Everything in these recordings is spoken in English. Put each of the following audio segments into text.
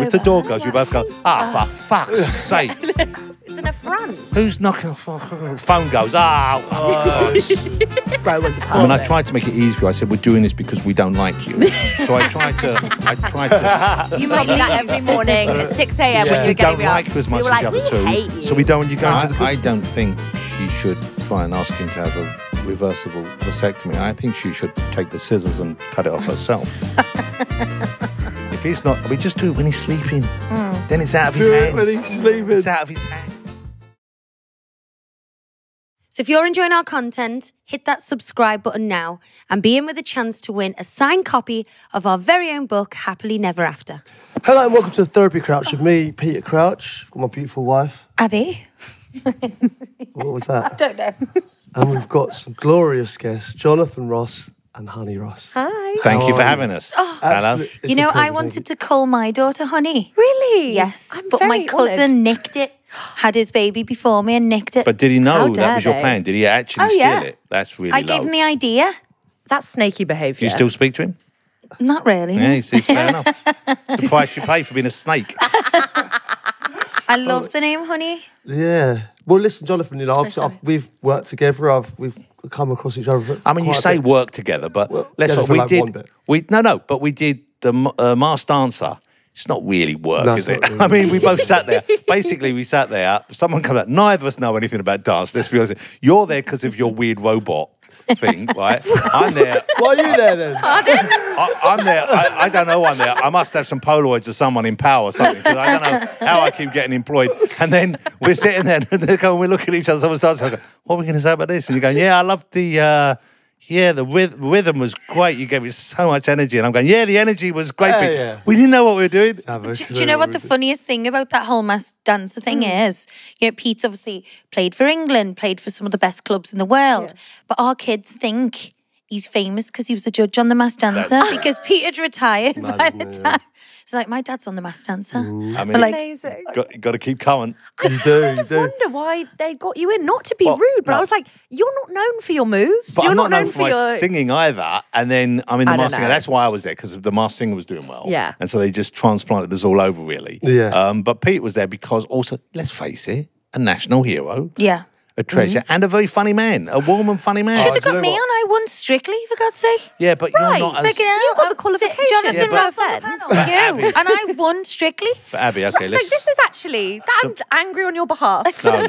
if the door goes, we both go, for fuck's sake. It's an affront. Who's knocking? Phone goes, for fuck's Bro was a person. I mean, I tried to make it easy for you. I said, we're doing this because we don't like you. So I tried to. You might do that every morning at 6 a.m. when you were We don't getting like you as much as the other two. So we don't when you go into the... I don't think she should try and ask him to have a reversible vasectomy. I think she should take the scissors and cut it off herself. If he's not... We just do it when he's sleeping. Then it's out of his hands. Do it when he's sleeping. It's out of his hands. So if you're enjoying our content, hit that subscribe button now and be in with a chance to win a signed copy of our very own book, Happily Never After. Hello and welcome to the Therapy Crouch with me, Peter Crouch. I've got my beautiful wife. Abby? What was that? I don't know. And we've got some glorious guests, Johnathan Ross and Honey Ross. Hi. Thank you for having us. Hello. You know, I wanted to call my daughter Honey. Really? Yes, I'm but my very cousin honoured. nicked it. Had his baby before me and nicked it. But did he know How that was dare your they? plan? Did he actually yeah. steal it? That's really I gave him the idea. That's snaky behaviour. Do you still speak to him? Not really. Yeah, he's fair enough. It's the price you pay for being a snake. I love the name Honey. Yeah. Well, listen, Johnathan, you know, we've worked together. We've come across each other. I mean, you quite a say bit. work together, but let's for we like one did. bit. But we did the Masked Dancer. It's not really work, No, is it's it? not really. I mean, we both sat there. Basically, we sat there. Someone comes out. Neither of us know anything about dance. Let's be honest. You're there because of your weird robot thing, right? I'm there. Why are you there then? I'm there. I don't know I'm there. I must have some Polaroids of someone in power or something because I don't know how I keep getting employed. And then we're sitting there and we look at each other. Someone starts going, what are we going to say about this? And you're going, yeah, I love the... the rhythm was great. You gave it so much energy. And I'm going, yeah, the energy was great. Yeah, but yeah. We didn't know what we were doing. Do you know what the funniest thing about that whole masked dancer thing is? You know, Pete obviously played for England, played for some of the best clubs in the world. But our kids think he's famous because he was a judge on the Masked Dancer because Pete had retired by the time. So like, my dad's on the Masked Dancer. I mean, So like, Amazing. got to keep coming. You do. I wonder why they got you in. Not to be rude, but I was like, you're not known for your moves. But You're I'm not known for for my your singing either. And then I'm in the I don't Masked Singer. know. That's why I was there, because the Masked Singer was doing well. Yeah. And so they just transplanted us all over, really. Yeah. But Pete was there because also, let's face it, a national hero, yeah. a treasure, and a very funny man, a warm and funny man. Should have do you got know me what? on. I won Strictly, for God's sake. Yeah, but Right, you're not as... Freaking hell. You've got the I'm qualifications. Johnathan Yeah, but- Ross on the panel. You. And I won Strictly. For Abby, okay, let's... Like, this is actually, I'm angry on your behalf. No.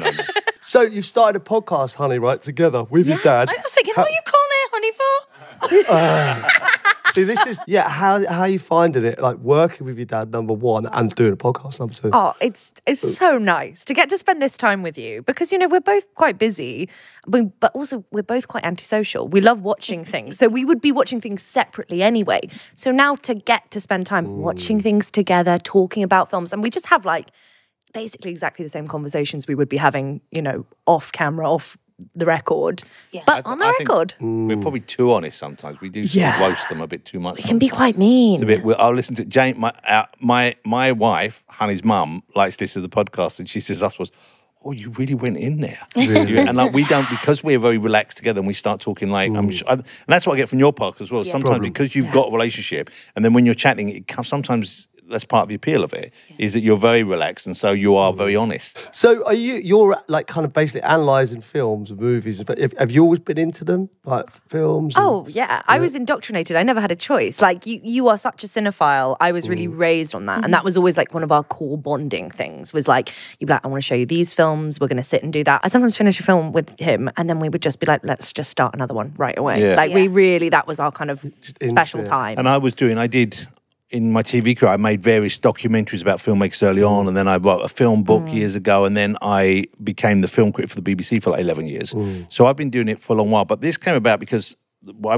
So you've started a podcast, Honey, right, together with your dad. I was thinking, what are you calling it honey for? See, this is, how are you finding it? Like, working with your dad, number one, and doing a podcast, number two. Oh, it's so nice to get to spend this time with you because, you know, we're both quite busy, but also we're both quite antisocial. We love watching things. So we would be watching things separately anyway. So now to get to spend time watching things together, talking about films, and we just have like basically exactly the same conversations we would be having, you know, off camera, off the record, but on the record. We're probably too honest sometimes. We do sort of roast them a bit too much. We can be quite mean. It's a bit. I'll listen to Jane. My wife, Honey's mum, likes this as the podcast, and she says afterwards, "Oh, you really went in there." And like we don't, because we're very relaxed together, and we start talking like I'm sure, and that's what I get from your podcast as well. Sometimes because you've got a relationship, and then when you're chatting, it comes sometimes. That's part of the appeal of it, is that you're very relaxed and so you are very honest. So you're like kind of basically analysing films and movies, but have you always been into them, like films? Oh, yeah. I was indoctrinated. I never had a choice. Like, you are such a cinephile. I was really raised on that. And that was always like one of our core bonding things was like, you'd be like, I want to show you these films. We're going to sit and do that. I sometimes finish a film with him and then we would just be like, let's just start another one right away. Yeah. Like, we really, that was our kind of special time. And I did, in my TV career, I made various documentaries about filmmakers early on, and then I wrote a film book years ago, and then I became the film critic for the BBC for like 11 years. So I've been doing it for a long while, but this came about because I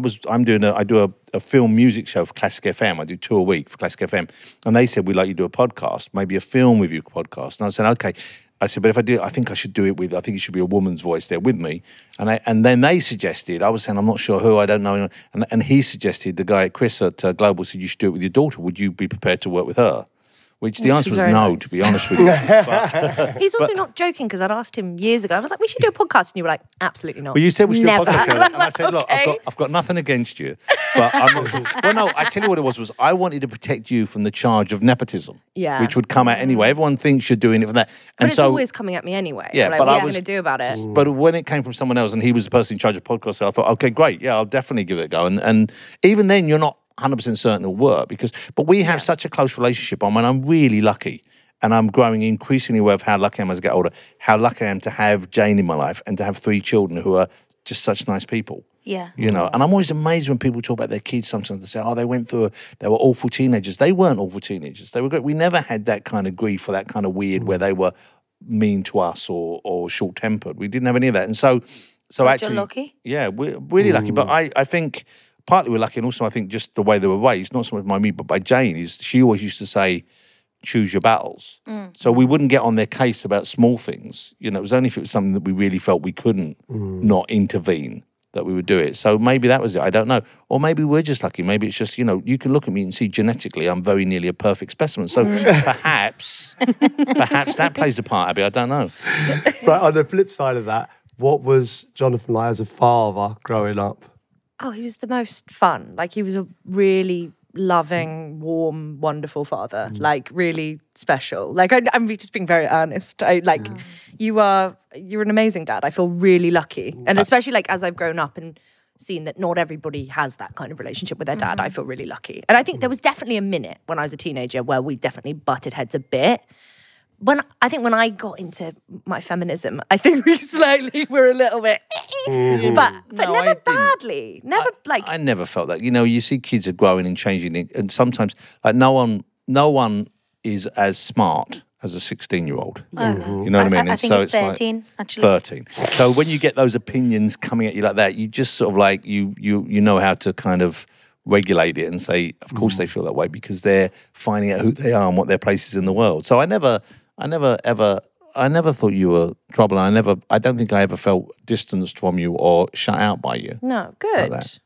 do a film music show for Classic FM. I do 2 a week for Classic FM, and they said, we'd like you to do a podcast, maybe a film review podcast. And I said, okay. I said, but if I do, I think I should do it with, I think it should be a woman's voice there with me. And then they suggested, I was saying, I'm not sure who, I don't know. And he suggested, the guy, Chris at Global, said, you should do it with your daughter. Would you be prepared to work with her? Which the answer was very no, nice. to be honest with you. But, He's also not joking because I'd asked him years ago. I was like, we should do a podcast. And you were like, absolutely not. well, you said we should do a Never. podcast. And I said, look, Okay. I've got nothing against you. But I'm not sure. Well, no, I tell you what it was I wanted to protect you from the charge of nepotism. Yeah. Which would come out anyway. Everyone thinks you're doing it for that. But And it's so, always coming at me anyway. Yeah, like, but what I are you was- going to do about it? But when it came from someone else and he was the person in charge of podcasts, I thought, okay, great. Yeah, I'll definitely give it a go. And even then, you're not 100% certain it'll work but we have such a close relationship. I mean, I'm really lucky. And I'm growing increasingly aware of how lucky I am as I get older, how lucky I am to have Jane in my life and to have 3 children who are just such nice people. Yeah. You know, and I'm always amazed when people talk about their kids sometimes. They say, oh, they were awful teenagers. They weren't awful teenagers. They were good. We never had that kind of grief or that kind of weird where they were mean to us or short-tempered. We didn't have any of that. And so actually... You're lucky. Yeah, we're really lucky. But I think partly we're lucky and also I think just the way they were raised, not so much by me, but by Jane, is she always used to say, choose your battles. So we wouldn't get on their case about small things. You know, it was only if it was something that we really felt we couldn't not intervene that we would do it. So maybe that was it. I don't know. Or maybe we're just lucky. Maybe it's just, you know, you can look at me and see genetically I'm very nearly a perfect specimen. So perhaps that plays a part, Abby. I don't know. But on the flip side of that, what was Johnathan like as a father growing up? Oh, he was the most fun. Like, he was a really loving, warm, wonderful father. Like, really special. Like, I'm just being very earnest. You're an amazing dad. I feel really lucky. And especially, like, as I've grown up and seen that not everybody has that kind of relationship with their dad, I feel really lucky. And I think there was definitely a minute when I was a teenager where we definitely butted heads a bit. When I got into my feminism, I think we slightly were a little bit, but No, I never didn't. badly. Never I never felt that. You know, you see kids are growing and changing, and sometimes like no one is as smart as a 16-year-old. You know what I mean? I And think so it's 13, like actually. 13. So when you get those opinions coming at you like that, you just sort of like you know how to kind of regulate it and say, of course they feel that way because they're finding out who they are and what their place is in the world. So I never thought you were trouble. I don't think I ever felt distanced from you or shut out by you. No, good. that.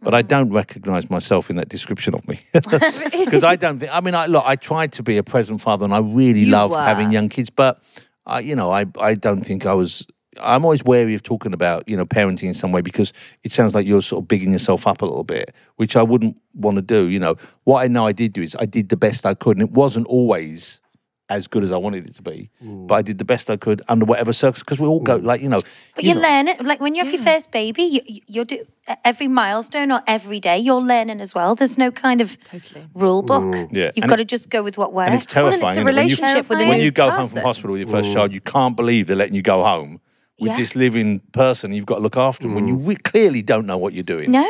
But I don't recognise myself in that description of me because I don't think. I mean, I tried to be a present father, and I really You loved were. having young kids. But I don't think I was. I'm always wary of talking about parenting in some way because it sounds like you're sort of bigging yourself up a little bit, which I wouldn't want to do. You know, what I know I did do is I did the best I could, and it wasn't always as good as I wanted it to be, but I did the best I could under whatever circumstances. Because we all go But you learn it. Like when you have your first baby, you're do every milestone or every day, you're learning as well. There's no kind of rule book. Yeah. You've And got to just go with what works. And it's terrifying. Well, and it's a isn't it? relationship with a when new you go home person. from hospital with your first child, you can't believe they're letting you go home with Yeah. this living person. You've got to look after them when you clearly don't know what you're doing. No?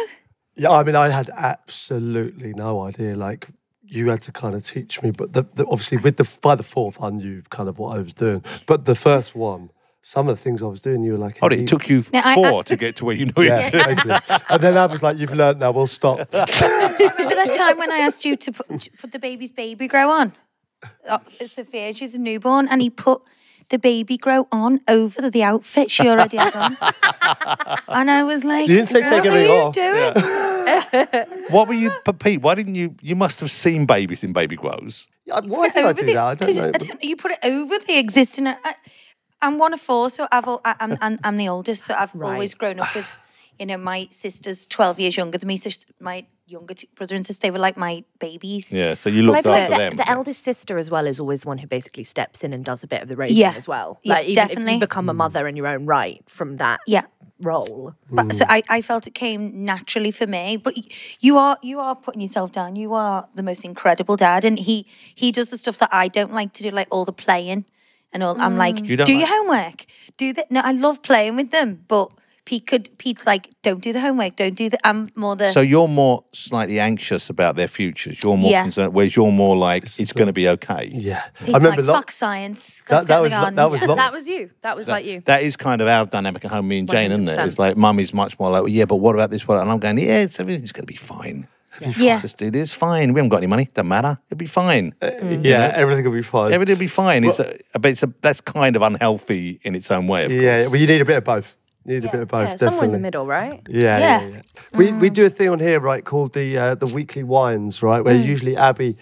Yeah, I mean, I had absolutely no idea. Like, you had to kind of teach me, but obviously by the fourth, I knew kind of what I was doing. But the first one, some of the things I was doing, you were like, Oh, it took you No, 4 to get to where you know yeah, you do. basically. And then I was like, you've learnt now, we'll stop. Remember that time when I asked you to put the baby's baby grow on? Sophia, she's a newborn, and he put the baby grow on over the outfit she already had on. And I was like, You didn't say take what everything are you off. doing? What were you, but Pete, why didn't you? You must have seen babies in baby grows. Why did I do that? I don't know. You put it over the existing. I'm one of 4, so I'm the oldest, so I've always grown up with, my sister's 12 years younger than me, so my younger brother and sister, they were like my babies. Yeah, so you looked Well, I after feel like them. the eldest sister as well is always the one who basically steps in and does a bit of the raising Yeah. as well. Yeah, Like, even if definitely. you become a mother in your own right from that Yeah. role. But so I felt it came naturally for me. But you are putting yourself down. You are the most incredible dad, and he does the stuff that I don't like to do, like all the playing and all. I'm like, You don't do your like- homework, do that. No, I love playing with them, but Pete's like, don't do the homework, don't do that. I'm more the So you're more slightly anxious about their futures. You're more Yeah. concerned, whereas you're more like, it's going to be okay. Yeah. Pete's like, fuck science. Let's get the garden. that was long. That was you. That was like you. That is kind of our dynamic at home, me and Jane, isn't it? 100%. It's like mummy's much more like, well, yeah, but what about this? What? And I'm going, yeah, everything's going to be fine. Yeah. Just, it is fine. We haven't got any money. Doesn't matter. It'll be fine. Yeah, everything will be fine. Everything will be fine. That's kind of unhealthy in its own way, of Yeah, course. well, you need a bit of both. You need a bit of both, Yeah, somewhere in the definitely. middle, right? Yeah. We do a thing on here, right, called the Weekly Whines, right, where usually Abby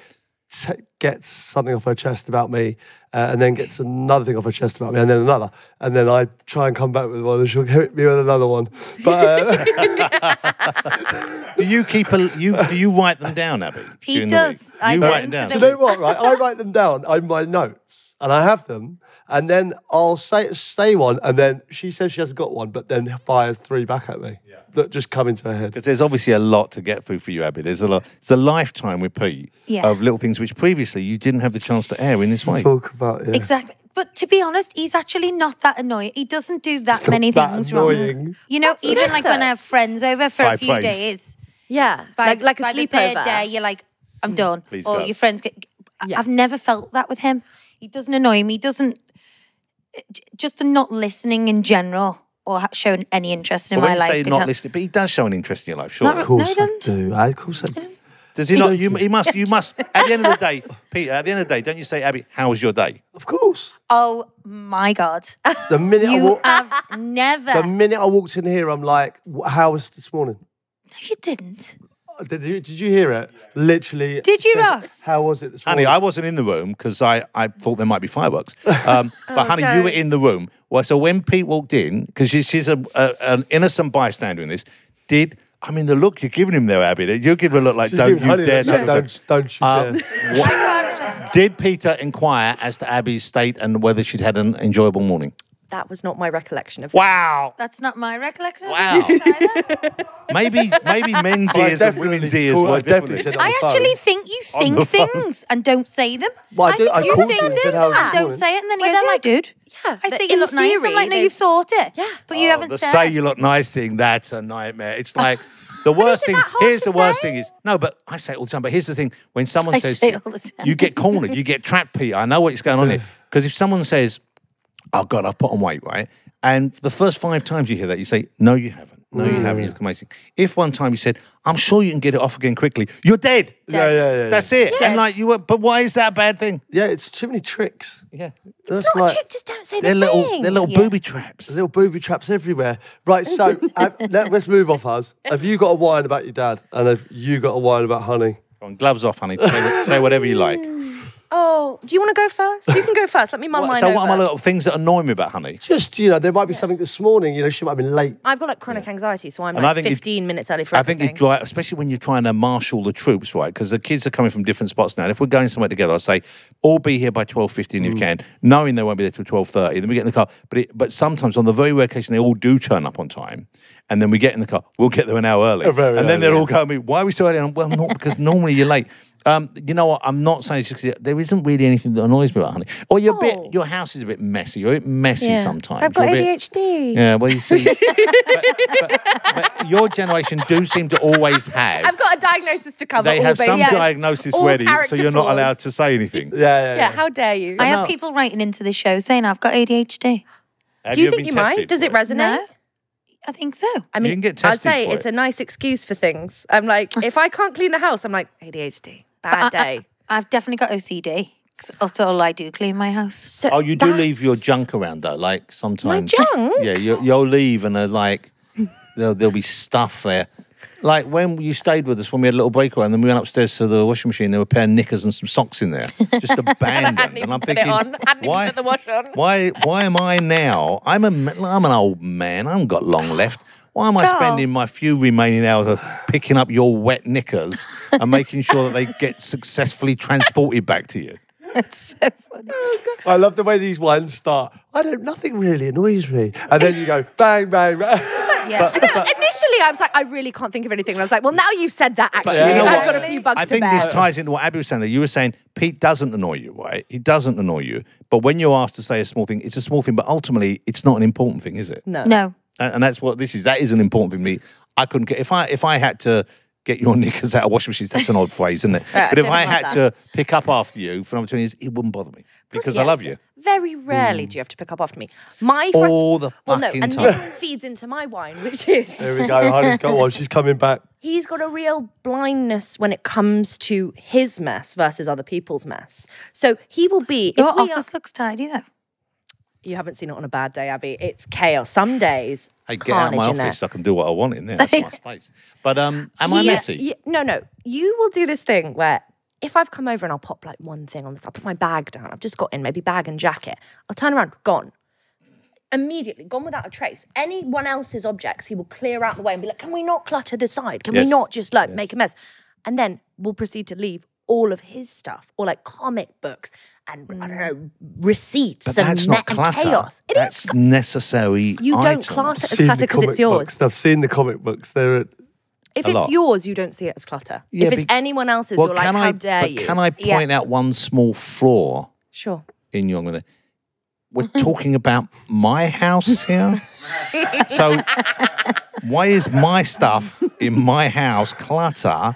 gets something off her chest about me, and then gets another thing off her chest about me, and then another, and then I try and come back with one, and she'll hit me with another one. But do you write them down, Abby? He does. You write them down. do you know what? Right, I write them down in my notes, and I have them, and then I'll say one, and then she says she hasn't got one, but then fires 3 back at me that just come into her head. Because there's obviously a lot to get through for you, Abby. There's a lot. It's a lifetime with Pete of little things which previously you didn't have the chance to air in this way. Talk about Exactly. But to be honest, he's actually not that annoying. He doesn't do that many things wrong. You know, even like when I have friends over for a few days. Yeah, By, like a by sleepover. the third day, you're like, I'm done. Please or go. your friends get... I've never felt that with him. He doesn't annoy me. He doesn't... Just the not listening in general or showing any interest in my life. When you say not listening, but he does show an interest in your life, sure. Of course I do. Of course I do. Does he not? You must. At the end of the day, Peter. At the end of the day, don't you say, Abby, how was your day? Of course. Oh my God. The minute You have never... the minute I walked in here, I'm like, how was this morning? No, you didn't. Did you hear it? Literally. Did you, said, Ross? How was it this Honey, morning? I wasn't in the room because I thought there might be fireworks. But honey, you were in the room. Well, so when Pete walked in, because she's an innocent bystander in this, the look you're giving him there, Abby, you're giving a look like, don't you dare. Don't you dare. Did Peter inquire as to Abby's state and whether she'd had an enjoyable morning? That was not my recollection of Wow. That's not my recollection. Wow. Maybe men's ears and women's ears work differently. I actually think you think things and don't say them. Well, I think you called think you and them said how was and this don't morning. say it, and then he Well, goes, they're "Yeah, like, dude. yeah, I say but you in look nice. I'm theory, like, no, they've- you've thought it. Yeah. But you haven't The said. say you look nice thing, that's a nightmare. It's like the worst thing. that hard Here's to the worst say? thing is, no, but I say it all the time, but here's the thing. When someone I says, say it all the time. you get cornered, you get trapped, Peter. I know what's going on here. Because if someone says, oh God, I've put on weight, right? And the first 5 times you hear that, you say, no, you haven't. No, you haven't. You look amazing. If one time you said, I'm sure you can get it off again quickly, you're dead. Yeah. That's it. Yeah. And like you were, but why is that a bad thing? Yeah, it's too many tricks. Yeah. That's It's not like a trick, just don't say the They're thing. little booby traps. little booby traps everywhere. Right, so let's move off us. Have you got a whine about your dad? And have you got a whine about honey? Come on, gloves off, honey. Say whatever you like. Oh, do you want to go first? You can go first. Let me mull mine So over. what are my little things that annoy me about honey? Just, there might be something this morning, she might have been late. I've got like chronic anxiety, so I'm And I like think 15 minutes early for I think everything. you drive, especially when you're trying to marshal the troops, right? Because the kids are coming from different spots now. And if we're going somewhere together, I say, all be here by 12:15 if you can, knowing they won't be there till 12:30. Then we get in the car. But sometimes, on the very rare occasion, they all do turn up on time. And then we get in the car. We'll get there an hour early. And then they're all going to me, why are we so early? Well, not because normally you're late. You know what? I'm not saying it's just, there isn't really anything that annoys me about honey. Or your house is a bit messy. You're a bit messy sometimes. I've got You're a bit- ADHD. Yeah, well, you see, but your generation do seem to always have. I've got a diagnosis to cover. They all have some bases. diagnosis All ready, so character you're not flaws. allowed to say anything. Yeah, how dare you? I have people writing into the show saying I've got ADHD. Have Do you ever think been you might? tested Does it for resonate? No, I think so. I mean, can get I'd tested say for it's it. a nice excuse for things. I'm like, if I can't clean the house, I'm like, ADHD, bad day. I've definitely got OCD. That's all I do, clean my house. So Oh, you do leave your that's- junk around though, like sometimes. junk? Yeah, you'll leave and there's like there'll be stuff there. Like when you stayed with us when we had a little breakaway and then we went upstairs to the washing machine, there were a pair of knickers and some socks in there, just abandoned. hadn't even And I'm put it thinking, on. Hadn't even why? put the wash on. Why am I now? I'm an old man. I haven't got long left. Why am I Oh. spending my few remaining hours of picking up your wet knickers and making sure that they get successfully transported back to you? It's so funny. I love the way these ones start. Nothing really annoys me. And then you go, bang, bang, bang. Yeah. Initially, I was like, I really can't think of anything. And I was like, well, now you've said that, actually, you know I've what? got a few bugs I to think bear. this ties into what Abby was saying. That you were saying Pete doesn't annoy you, right? He doesn't annoy you. But when you're asked to say a small thing, it's a small thing. But ultimately, it's not an important thing, is it? No. And that's what this is. That is an important thing to me. I couldn't get if I had to get your knickers out of washing machines. That's an odd phrase, isn't it? Right, but if don't I like had that. to pick up after you for another 20 years, it wouldn't bother me because I love you. Very rarely do you have to pick up after me. My All the well, no, fucking and time. this feeds into my wine, which is There we go. Honey's got one. She's coming back. he's got a real blindness when it comes to his mess versus other people's mess. So he will be. Your if we office looks tidy though. you haven't seen it on a bad day, Abby. It's chaos. Some days, Hey, get out of my carnage in there. office. I can do what I want in there. That's my space. But am I messy? No. You will do this thing where if I've come over and I'll pop like one thing on this, I'll put my bag down. I've just got in, maybe bag and jacket. I'll turn around, gone. Immediately, gone without a trace. Anyone else's objects, he will clear out the way and be like, can we not clutter the side? Can we not just like make a mess? And then we'll proceed to leave all of his stuff, or like comic books and I don't know, receipts But and, that's not and clutter. chaos. That's necessary. You don't items. class it as Seen clutter the because it's comic yours. books. I've seen the comic books. They're If a it's lot. yours, you don't see it as clutter. Yeah, if it's anyone else's, you're like, how dare you? Can I point out one small flaw Sure. in your? We're talking about my house here. So why is my stuff in my house clutter?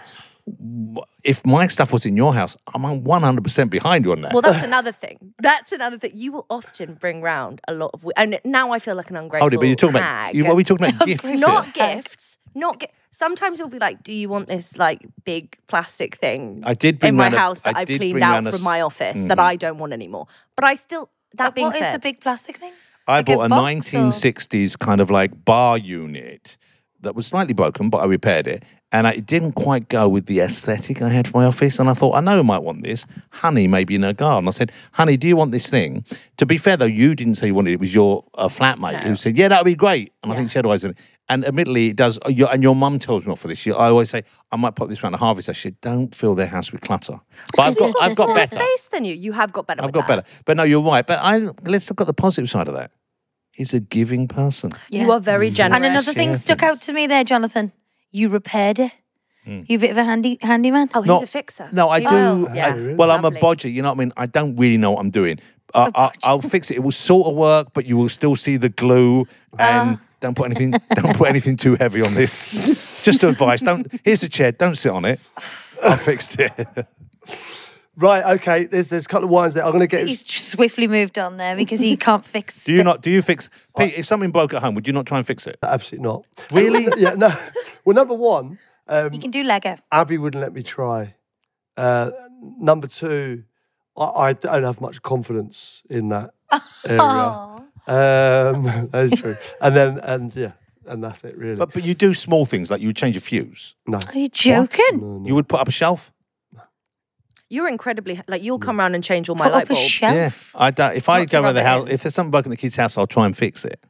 If my stuff was in your house, I'm 100% behind you on that. Well, that's another thing. That's another thing. You will often bring round a lot of... And now I feel like an ungrateful but you're talking hag. about... Are we talking about gifts Not here? gifts. Sometimes you'll be like, do you want this like big plastic thing I did bring in my round a- house that I I've did cleaned bring out round a from s- my office that I don't want anymore? But I still... That being What is said... the big plastic thing? I Like bought a box or- 1960s kind of like bar unit that was slightly broken, but I repaired it. And it didn't quite go with the aesthetic I had for my office. And I thought, I know who might want this. Honey, maybe in her garden. I said, honey, do you want this thing? To be fair, though, you didn't say you wanted it. It was your flatmate who said, yeah, that would be great. And I think she had always... And admittedly, it does... And your mum tells me not for this. I always say, I might pop this around the harvest. I said, don't fill their house with clutter. But I've got more better. space than you. You have got better. I've got better. But no, you're right. But let's look at the positive side of that. He's a giving person. You are very generous. And another thing stuck out to me there, Johnathan. You repaired it. You're a bit of a handyman. Oh, he's a fixer. No, I He do. will. Yeah. Well, I'm a Lovely. bodger. You know what I mean? I don't really know what I'm doing. I'll fix it. It will sort of work, but you will still see the glue. And don't put anything too heavy on this. Just to advise. Here's a chair. Don't sit on it. I fixed it. right. Okay, there's a couple of wines there. I'm going to get. He's swiftly moved on there because he can't fix. Do you fix Pete? If something broke at home, would you not try and fix it? Absolutely not. Really? Yeah. No. Well, number one, You can do Lego. Abbey wouldn't let me try. Number two, I don't have much confidence in that area. That is true. And that's it really. But you do small things like you would change a fuse. No. Are you joking? You would put up a shelf. You're incredibly... Like, you'll come round and change all my Put light up a bulbs. shelf. Yeah, I don't. If I Not to go around rub the it house, in. if there's something broken in the kid's house, I'll try and fix it.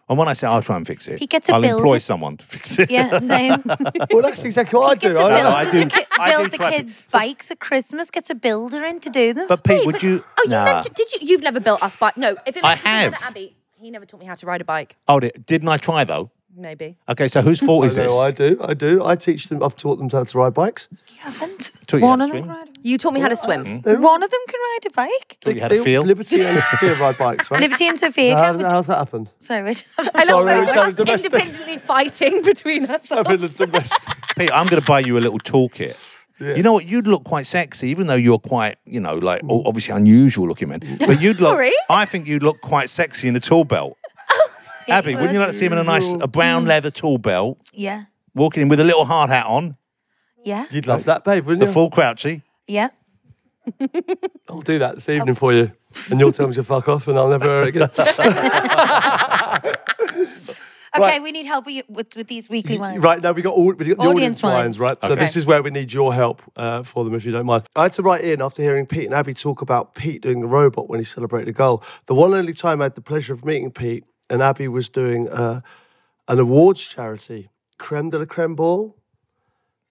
And when I say I'll try and fix it, He gets a I'll builder. employ someone to fix it. Yeah, same. Well, that's exactly what I do. Gets a I builder know. I do- to I do build the try to- kids' bikes at Christmas. Gets a builder in to do them. But Pete, would you? Oh, you Nah. meant to, did you? You've never built us bike. No, if it I was at have. Abbey, he never taught me how to ride a bike. Oh, didn't I try though? Maybe. Okay, so whose fault is this? No, I do. I teach them. I've taught them how to ride bikes. You haven't. Taught you how One to of them swim? can ride a bike. You taught me how to swim. One of them can ride a bike. Taught you how to feel? Liberty and Sophia ride bikes, right? Liberty and Sophia How, can. how's that happened? Sorry, Richard. I love Sorry, both sorry, of us domestic. independently fighting between ourselves. Pete, I'm going to buy you a little toolkit. You know what? You'd look quite sexy, even though you're quite, like obviously unusual looking man. But you'd look. Sorry? I think you'd look quite sexy in a tool belt. Abby, wouldn't you like to see him in a brown leather tool belt, Yeah. walking in with a little hard hat on, Yeah. You'd love that, babe, wouldn't the you? full crouchy? Yeah. I'll do that this evening for you. And you'll tell me to fuck off and I'll never hear it again. Okay, Right. we need help with these weekly ones. Right, now we got the audience wines, right? So Okay. this is where we need your help for them, if you don't mind. I had to write in after hearing Pete and Abby talk about Pete doing the robot when he celebrated a goal. The one and only time I had the pleasure of meeting Pete and Abby was doing an awards charity, Creme de la Creme Ball.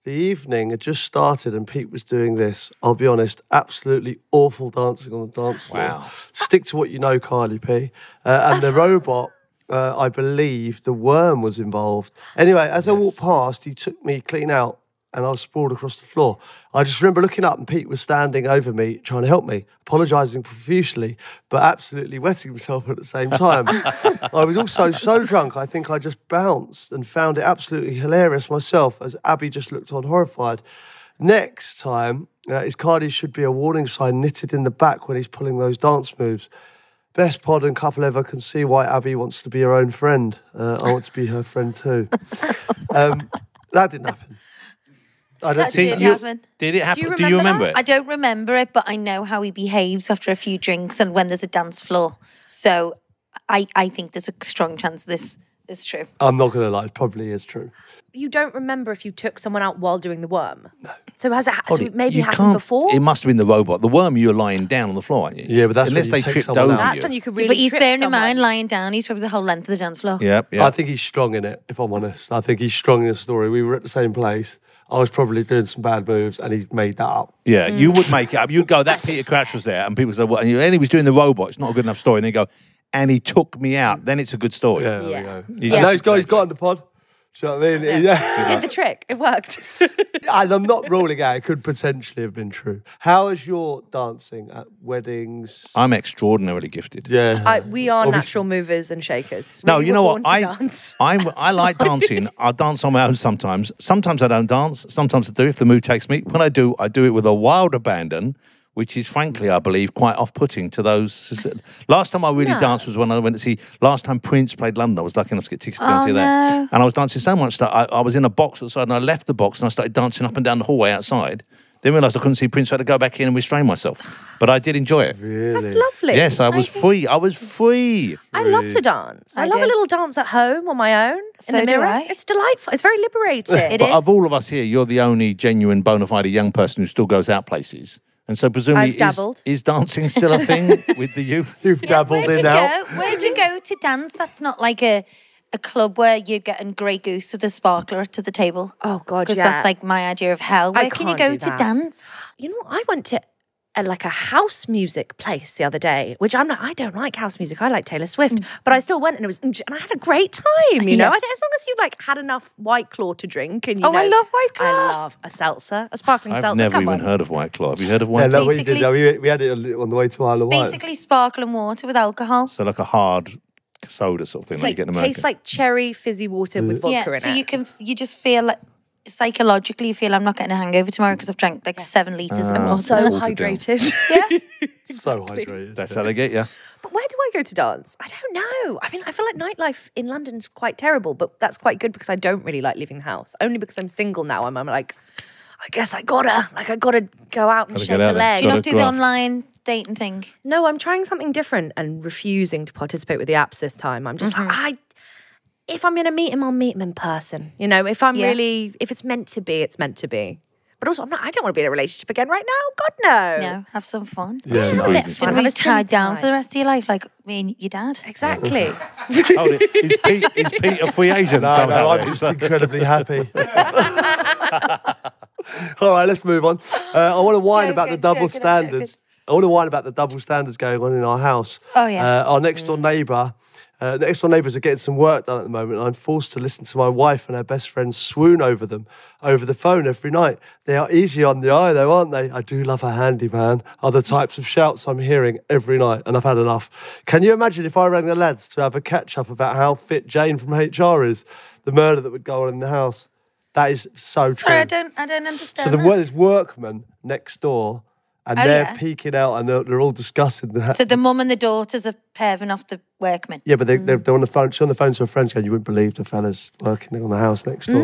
The evening had just started and Pete was doing this, I'll be honest, absolutely awful dancing on the dance floor. Wow. Stick to what you know, Kylie P. And the robot... I believe the worm was involved. Anyway, as I walked past, he took me clean out and I was sprawled across the floor. I just remember looking up and Pete was standing over me trying to help me, apologising profusely, but absolutely wetting himself at the same time. I was also so drunk, I think I just bounced and found it absolutely hilarious myself as Abby just looked on horrified. Next time, his cardi should be a warning sign knitted in the back when he's pulling those dance moves. Best pod and couple ever, can see why Abby wants to be her own friend. I want to be her friend too. That didn't happen. I don't That think did happen. Did it happen? Do you Do you remember remember it? I don't remember it, but I know how he behaves after a few drinks and when there's a dance floor. So I think there's a strong chance this is true. I'm not going to lie, it probably is true. You don't remember if you took someone out while doing the worm? No. So has it maybe You happened can't- before? It must have been the robot. The worm, you're lying down on the floor, aren't you? Yeah, but that's unless when they you take tripped someone over out. That's you. when you could really But he's trip bearing in someone. mind lying down. He's probably the whole length of the dance floor. Yep. I think he's strong in it, if I'm honest. I think he's strong in the story. We were at the same place. I was probably doing some bad moves, and he's made that up. Yeah, you would make it up. You'd go, that Peter Crouch was there, and people say, well, and he was doing the robot. It's not a good enough story. And they go, and he took me out. Then it's a good story. Yeah, there Yeah. we go. Yeah. I know he's got on the pod. Do you know what I mean? Yeah. You did the trick. It worked. And I'm not ruling out, it could potentially have been true. How is your dancing at weddings? I'm extraordinarily gifted. Yeah. We are Obviously- natural movers and shakers. No, We you were know born what? to dance. I like dancing. I dance on my own sometimes. Sometimes I don't dance. Sometimes I do if the mood takes me. When I do it with a wild abandon, which is frankly, I believe, quite off-putting to those. Last time I really danced was when I went to see. Last time Prince played London, I was lucky enough to get tickets to go and see that, and I was dancing so much that I was in a box outside, and I left the box and I started dancing up and down the hallway outside. Then realised I couldn't see Prince, so I had to go back in and restrain myself. But I did enjoy it. Really? That's lovely. Yes, I was free. I was free. I love to dance. I love do. a little dance at home on my own So in the do mirror. I. It's delightful. It's very liberating. It But is. of all of us here, you're the only genuine, bona fide young person who still goes out places. And so presumably, I've dabbled. is dancing still a thing with the youth? You've dabbled Where'd you in now. go? Where'd you go to dance? That's not like a club where you're getting Grey Goose with a sparkler to the table. Oh, God, Because yeah. that's like my idea of hell. I Where can you can't go do to that. dance? You know, I went to like a house music place the other day, which I don't like house music. I like Taylor Swift, but I still went and and I had a great time. You know, Yeah. I think as long as you like had enough White Claw to drink, and you Oh, I know, love White Claw. I love a seltzer, a sparkling I've seltzer. never Come even on. heard of White Claw. Have you heard of Yeah, White Claw? no, we did. Basically- No, we had it on the way to Isle of Wight. Basically sparkling water with alcohol. So like a hard soda sort of thing It's that you like, get in America. tastes like cherry fizzy water with vodka in so it. you just feel like, psychologically you feel I'm not getting a hangover tomorrow because I've drank like 7 litres of water. so Watered down. hydrated. Yeah. So hydrated. That's how they get you. But where do I go to dance? I don't know. I mean, I feel like nightlife in London's quite terrible, but that's quite good because I don't really like leaving the house. Only because I'm single now. I'm like, I guess I gotta go out and Gotta shake get a out there. leg. Do you Gotta not do the graft. online dating thing? No, I'm trying something different and refusing to participate with the apps this time. I'm just like, if I'm going to meet him, I'll meet him in person. You know, if it's meant to be, it's meant to be. But also, I don't want to be in a relationship again right now. God, no. No, have some fun. Yeah, Some no. breathing bit space. fun. You're Have going a to be tied silly down time. for the rest of your life like me and your dad. Exactly. Hold it. Is Pete a free agent No, somehow? I'm just incredibly happy. All right, let's move on. I want to whine about the double joking, standards. I want to whine about the double standards going on in our house. Oh, yeah. Our next door neighbours are getting some work done at the moment, and I'm forced to listen to my wife and her best friend swoon over them over the phone every night. They are easy on the eye, though, aren't they? I do love a handyman. Are the types of shouts I'm hearing every night, and I've had enough. Can you imagine if I rang the lads to have a catch up about how fit Jane from HR is? The murder that would go on in the house. That is so Sorry, true. I don't understand. So there's workmen next door, and Oh, they're yeah. peeking out, and they're all discussing the. So the mum and the daughters are perving off the workmen. Yeah, but they're on the phone. She's on the phone to her friends going, you wouldn't believe the fella's working on the house next door.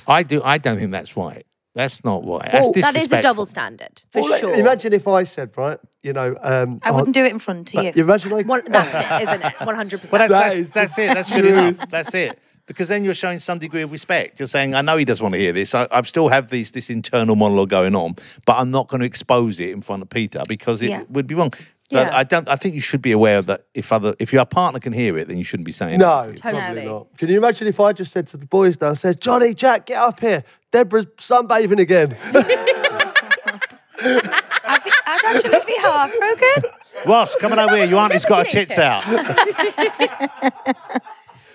I don't think that's right. That's not right. That's Well, That is a disrespectful. double standard, for Well, sure. Imagine if I said, right, you know... I wouldn't do it in front of you. You imagine like... That's it, isn't it? 100%. But That is that's it. That's good enough. That's it. Because then you're showing some degree of respect. You're saying, I know he doesn't want to hear this. I still have this internal monologue going on, but I'm not going to expose it in front of Peter because it would be wrong. But Yeah. I think you should be aware of that. If your partner can hear it, then you shouldn't be saying No, it. probably Totally. not. Can you imagine if I just said to the boys now, I said, Johnny, Jack, get up here. Deborah's sunbathing again. I'd actually be heartbroken. Ross, coming over here. Your auntie's got her tits out.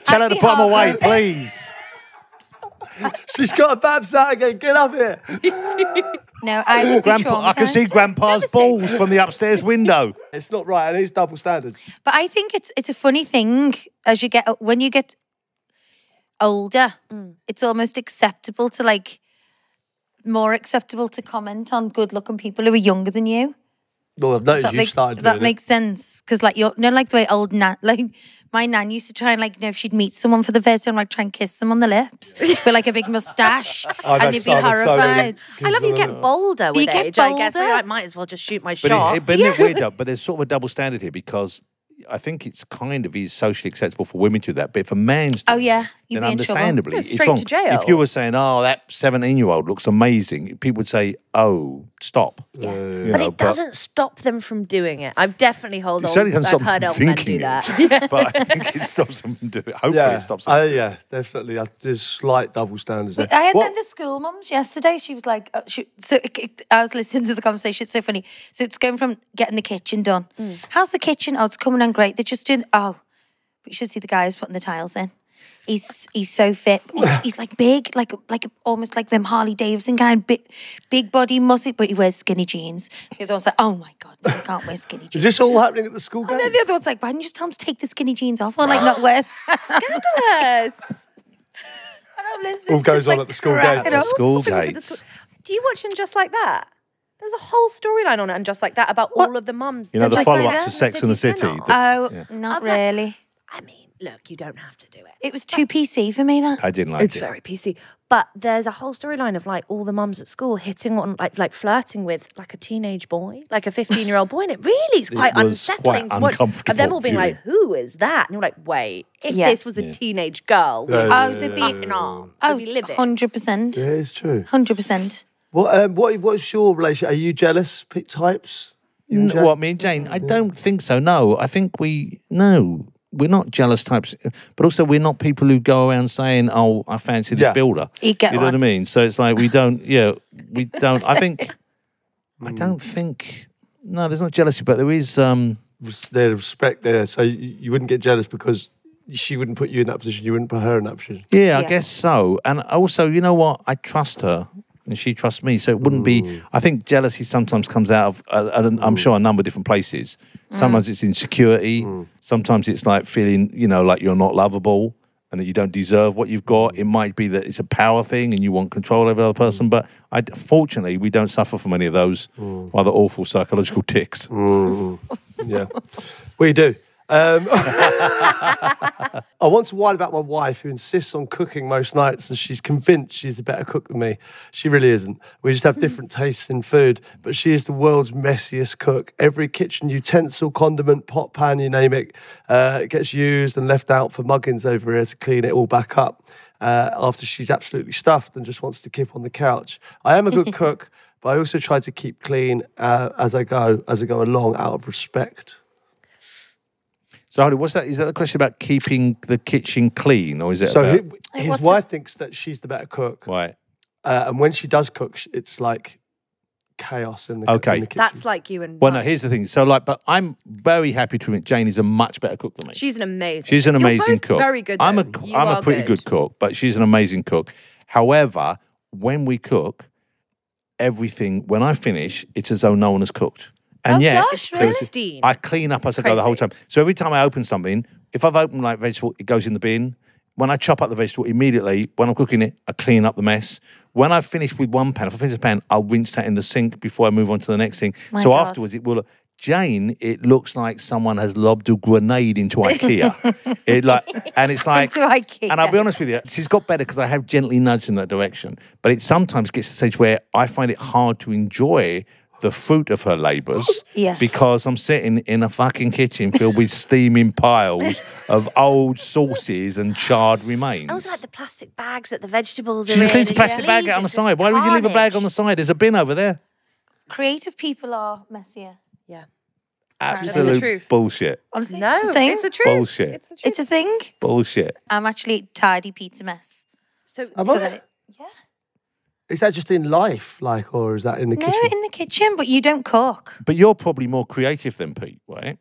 Tell her to be put them away, heartbroken. please. She's got her babs out again. Get up here. No, I would be I can see traumatised. Grandpa's balls from the upstairs window. It's not right, and it's double standards. But I think it's a funny thing as you get when you get older, it's almost acceptable to more acceptable to comment on good-looking people who are younger than you. Well, I've noticed you started that doing makes sense because the way old nan, my nan used to try and if she'd meet someone for the first time, try and kiss them on the lips with a big moustache, I've and had they'd be so many horrified. I love you get bolder with You get age, I guess. bolder. Where you're like, might as well just shoot my But shot. isn't it weird though? But there's sort of a double standard here because I think it's kind of is socially acceptable for women to do that, but if a man's doing you'd then be in trouble. understandably, You're it's straight wrong. to jail. If you were saying, "Oh, that 17-year-old looks amazing," people would say, "Oh, stop." Yeah. You But know, it doesn't stop them from doing it. I've definitely It certainly doesn't I've stop heard them old men thinking do that. it, but I think it stops them from doing it. Hopefully, it stops them. Yeah, definitely. There's slight double standards there. I had What- the school mums yesterday. She was like, I was listening to the conversation. It's so funny. So it's going from getting the kitchen done. How's the kitchen? Oh, it's coming on great. They're just doing. Oh, but you should see the guy who's putting the tiles in. He's so fit. He's like big, like almost like them Harley Davidson guy, big body, muscle, but he wears skinny jeans. The other one's like, oh my god, no, I can't wear skinny jeans. Is this all happening at the school And games? then the other one's like, why didn't you just tell him to take the skinny jeans off or like not wear them? Scandalous. And I'm listening All to goes this, on like, at the school cracking gates. up. School Look at the gates. Do you watch And Just Like That? There's a whole storyline on it, And Just Like That, about all of the mums. You know, the Just follow-up Like to That, Sex and the City. Cannot. Oh, not I've like- really. I mean, look, you don't have to do it. It was too PC for me, that. I didn't like It's it. very PC. But there's a whole storyline of like all the mums at school hitting on like flirting with like a teenage boy, like a 15-year-old boy. And it really is quite was unsettling quite to watch. Of them uncomfortable all being viewing. like, who is that? And you're like, wait, if Yeah. this was a teenage girl, we'd Oh, they'd be... be in arms. Oh, We'd be living. 100%. Yeah, it's true. 100%. What's your relationship? Are you jealous types? You and Jack? What, me and Jane? I don't think so, no. I think we're not jealous types, but also we're not people who go around saying, "Oh, I fancy this Yeah. builder." You get know what I one. mean? So it's like we don't. I don't think. No, there's not jealousy, but there is. There's respect there, so you wouldn't get jealous because she wouldn't put you in that position. You wouldn't put her in that position. Yeah, I Yeah. guess so. And also, you know what? I trust her. And she trusts me, so it wouldn't be. I think jealousy sometimes comes out of, I'm sure, a number of different places. Sometimes it's insecurity. Sometimes it's like feeling, like you're not lovable and that you don't deserve what you've got. It might be that it's a power thing and you want control over the other person. But fortunately, we don't suffer from any of those rather awful psychological tics. Yeah, we do. I want to whine about my wife who insists on cooking most nights and she's convinced she's a better cook than me. She really isn't. We just have different tastes in food, but she is the world's messiest cook. Every kitchen utensil, condiment, pot, pan, you name it, gets used and left out for Muggins over here to clean it all back up after she's absolutely stuffed and just wants to keep on the couch. I am a good cook, but I also try to keep clean as I go along out of respect. So, Holly, what's that? Is that a question about keeping the kitchen clean, or is it So about... his what's wife thinks that she's the better cook. Right. And when she does cook, it's like chaos in the, Okay. in the kitchen. That's like you and Well, no, mine. here's the thing. So, but I'm very happy to admit Jane is a much better cook than me. She's an amazing. She's an You're amazing both cook. Very good. I'm though. a You I'm a are pretty good cook, but she's an amazing cook. However, when we cook, when I finish, it's as though no one has cooked. And Oh, yet, gosh, there's- really? Pristine. I clean up as I go the whole Crazy. time. So every time I open something, if I've opened like vegetable, it goes in the bin. When I chop up the vegetable, immediately, when I'm cooking it, I clean up the mess. When I've finished with one pan, if I finish a pan, I'll rinse that in the sink before I move on to the next thing. My so God. afterwards, it will... Jane, it looks like someone has lobbed a grenade into IKEA. And it's like... Into IKEA. And I'll be honest with you, she's got better because I have gently nudged in that direction. But it sometimes gets to the stage where I find it hard to enjoy the fruit of her labours Yes. because I'm sitting in a fucking kitchen filled with steaming piles of old sauces and charred remains. I also like the plastic bags that the vegetables are She in. just leaves a and plastic she bag leaves out on the it's just side. Why would you leave a bag on the carnage. side? There's a bin over there. Creative people are messier. Yeah. Absolute truth. bullshit. Honestly, No, it's a thing. it's the truth. Bullshit. It's the truth. It's a thing. Bullshit. I'm actually tidy pizza mess. So, Am so I? that, Yeah. Is that just in life, or is that in the No, kitchen? in the kitchen, but you don't cook. But you're probably more creative than Pete, right?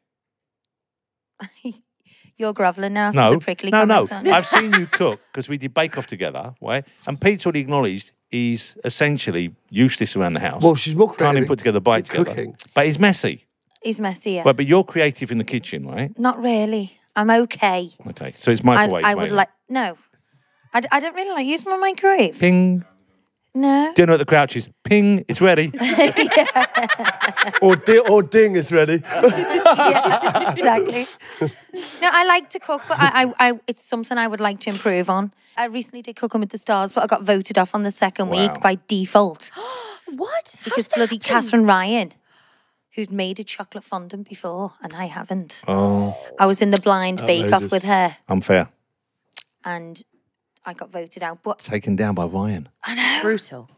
You're grovelling now to No, the prickly no. comments, aren't you? I've seen you cook because we did Bake Off together, right? And Pete's already acknowledged he's essentially useless around the house. Well, she's more Can't creative. even put together a bite with together. cooking. But he's messy. He's messy, yeah. But you're creative in the kitchen, right? Not really. I'm okay. Okay, so it's microwave. I would like... No. I don't really like using my microwave. Ping. No. Dinner at the Crouches. Ping. It's ready. or ding is ready. Yeah, exactly. No, I like to cook, but I it's something I would like to improve on. I recently did Cooking with the Stars, but I got voted off on the second Wow. week by default what? because bloody Catherine Ryan, who'd made a chocolate fondant before and I haven't. Oh, I was in the blind bake-off with her unfair. and I got voted out. But Taken down by Ryan. I know. Brutal.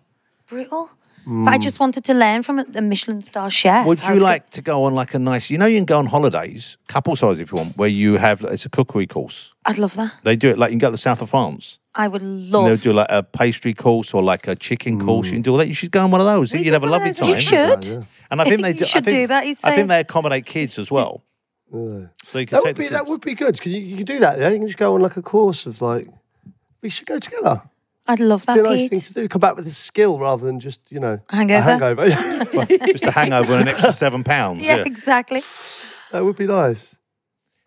Brutal. But I just wanted to learn from the Michelin star chef. Would you like to go on like a nice, you can go on holidays, couple size if you want, where you have, it's a cookery course. I'd love that. They do it like, you can go to the south of France. I would And love. they'll do like a pastry course or like a chicken course. You can do all that. You should go on one of those. You'd have a lovely time. You should. And I think they do. You should do that, he's I think saying. they accommodate kids as well. So you can That take would the be kids. that would be good. You can do that. Yeah, you can just go on like a course of like. We should go together. I'd love that, Be a nice Pete. thing to do. Come back with a skill rather than just Hangover. a hangover. Just a hangover and an extra £7. Yeah, exactly. That would be nice.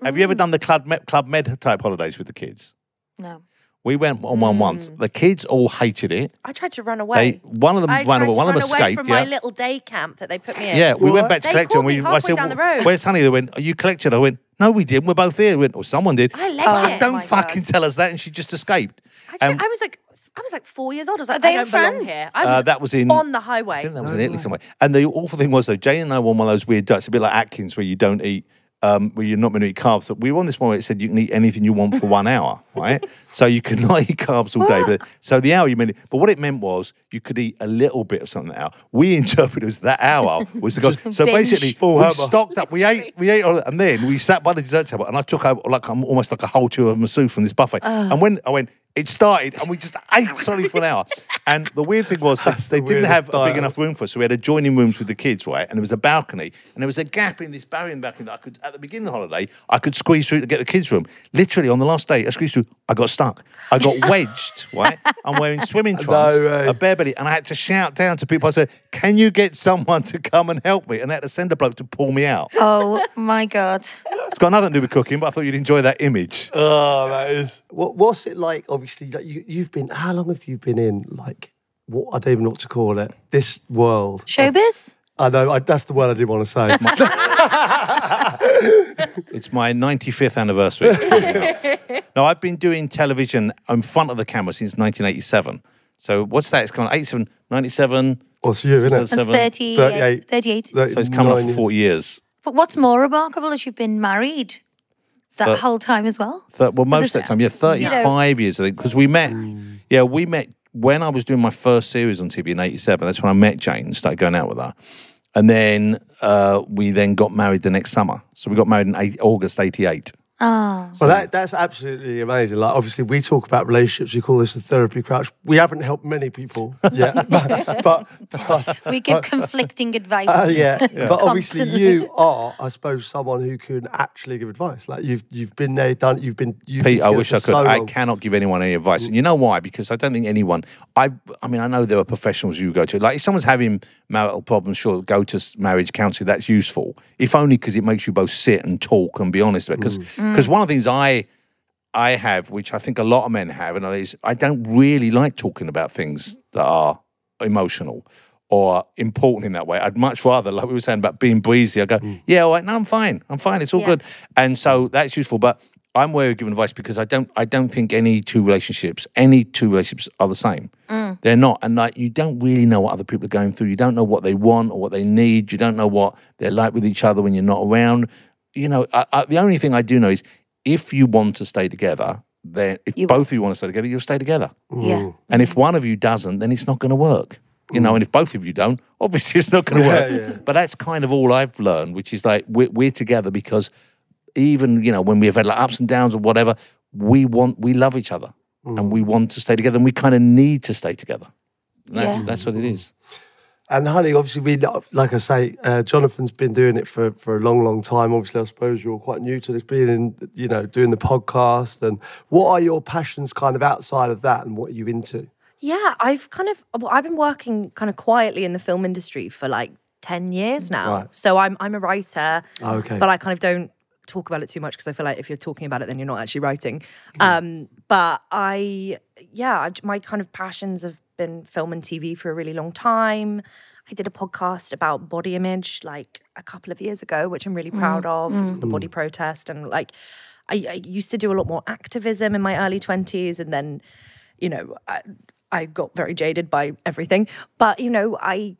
Have you ever done the Club Med type holidays with the kids? No. We went on one once. The kids all hated it. I tried to run away. One of them I ran tried away. to One of run them away escaped. from Yeah. my little day camp that they put me in. Yeah, we went back to They collect called her. me I halfway said, down the road. "Where's Honey?" They went, "Are you collected?" I went, "No, we didn't. We're both here." They went, or someone did. I left it. Don't my fucking God. tell us that. And she just escaped. I was like 4 years old. I was like, Are they I in don't belong France? here. I was That was in on the I highway. think that was in Italy somewhere. And the awful thing was though, Jane and I were on one of those weird diets, a bit like Atkins, where you don't eat, where you're not meant to eat carbs. So we were on this one where it said you can eat anything you want for 1 hour, right? So you could not eat carbs all day. But so the hour you meant, but what it meant was you could eat a little bit of something that hour. We interpreted as that hour was the goal. So Binge. basically, Full we hammer. stocked up. We ate, and then we sat by the dessert table, and I took over almost like a whole tube of masou from this buffet. And when I went. It started, and we just ate solid for an hour. And the weird thing was that they didn't weirdest have a big diet. enough room for us, so we had adjoining rooms with the kids, right? And there was a balcony, and there was a gap in this barrier in the balcony that I could, at the beginning of the holiday, I could squeeze through to get the kids' room. Literally, on the last day, I squeezed through, I got stuck. I got wedged, right? I'm wearing swimming trunks, way. a bare belly, and I had to shout down to people. I said, "Can you get someone to come and help me?" And I had to send a bloke to pull me out. Oh my God. It's got nothing to do with cooking, but I thought you'd enjoy that image. Oh, that is. What's it like? Obviously, like you've been. How long have you been in? Like, what I don't even know what to call it. This world. Showbiz? I know. That's the word I didn't want to say. It's my 95th anniversary. No, I've been doing television in front of the camera since 1987. So what's that? It's coming 87, 97. What's you, isn't it? That's 38. 38. So it's coming up for 40 years. But what's more remarkable is you've been married that But- whole time as well. Well, most of that time, 35 years, I think, because we met. Yeah, we met when I was doing my first series on TV in 87. That's when I met Jane and started going out with her. And then we then got married the next summer. So we got married in August 88. Oh. Well, that's absolutely amazing. Like, obviously, we talk about relationships. We call this the therapy crouch. We haven't helped many people yet, but We give conflicting advice. yeah. But obviously, Constantly. you are, I suppose, someone who can actually give advice. Like you've been there, done. You've been. Pete, I wish I could. So I long. cannot give anyone any advice. And you know why? Because I don't think anyone. I mean, I know there are professionals you go to. Like if someone's having marital problems, sure, go to marriage counselling. That's useful, if only because it makes you both sit and talk and be honest about it. Because one of the things I have, which I think a lot of men have, and is I don't really like talking about things that are emotional or important in that way. I'd much rather, like we were saying about being breezy, I go, yeah, all right, no, I'm fine. It's all good. And so that's useful. But I'm wary of giving advice because I don't think any two relationships are the same. They're not. And like you don't really know what other people are going through. You don't know what they want or what they need. You don't know what they're like with each other when you're not around. You know, the only thing I do know is if you want to stay together, then if both of you want to stay together, you'll stay together. Yeah. And if one of you doesn't, then it's not going to work. You know, and if both of you don't, obviously it's not going to work. Yeah. But that's kind of all I've learned, which is like we're together because even, you know, when we've had like ups and downs or whatever, we love each other and we want to stay together and we kind of need to stay together. And that's what it is. And honey, obviously, like I say, Jonathan's been doing it for a long, long time. Obviously, I suppose you're quite new to this, being in, you know, doing the podcast. And what are your passions kind of outside of that and what are you into? Yeah, I've been working kind of quietly in the film industry for like 10 years now. Right. So I'm a writer, Okay. but I kind of don't talk about it too much because I feel like if you're talking about it, then you're not actually writing. But my kind of passions have been film and TV for a really long time. I did a podcast about body image like a couple of years ago, which I'm really proud of. It's called The Body Protest. And like, I used to do a lot more activism in my early 20s. And then, you know, I got very jaded by everything. But, you know, I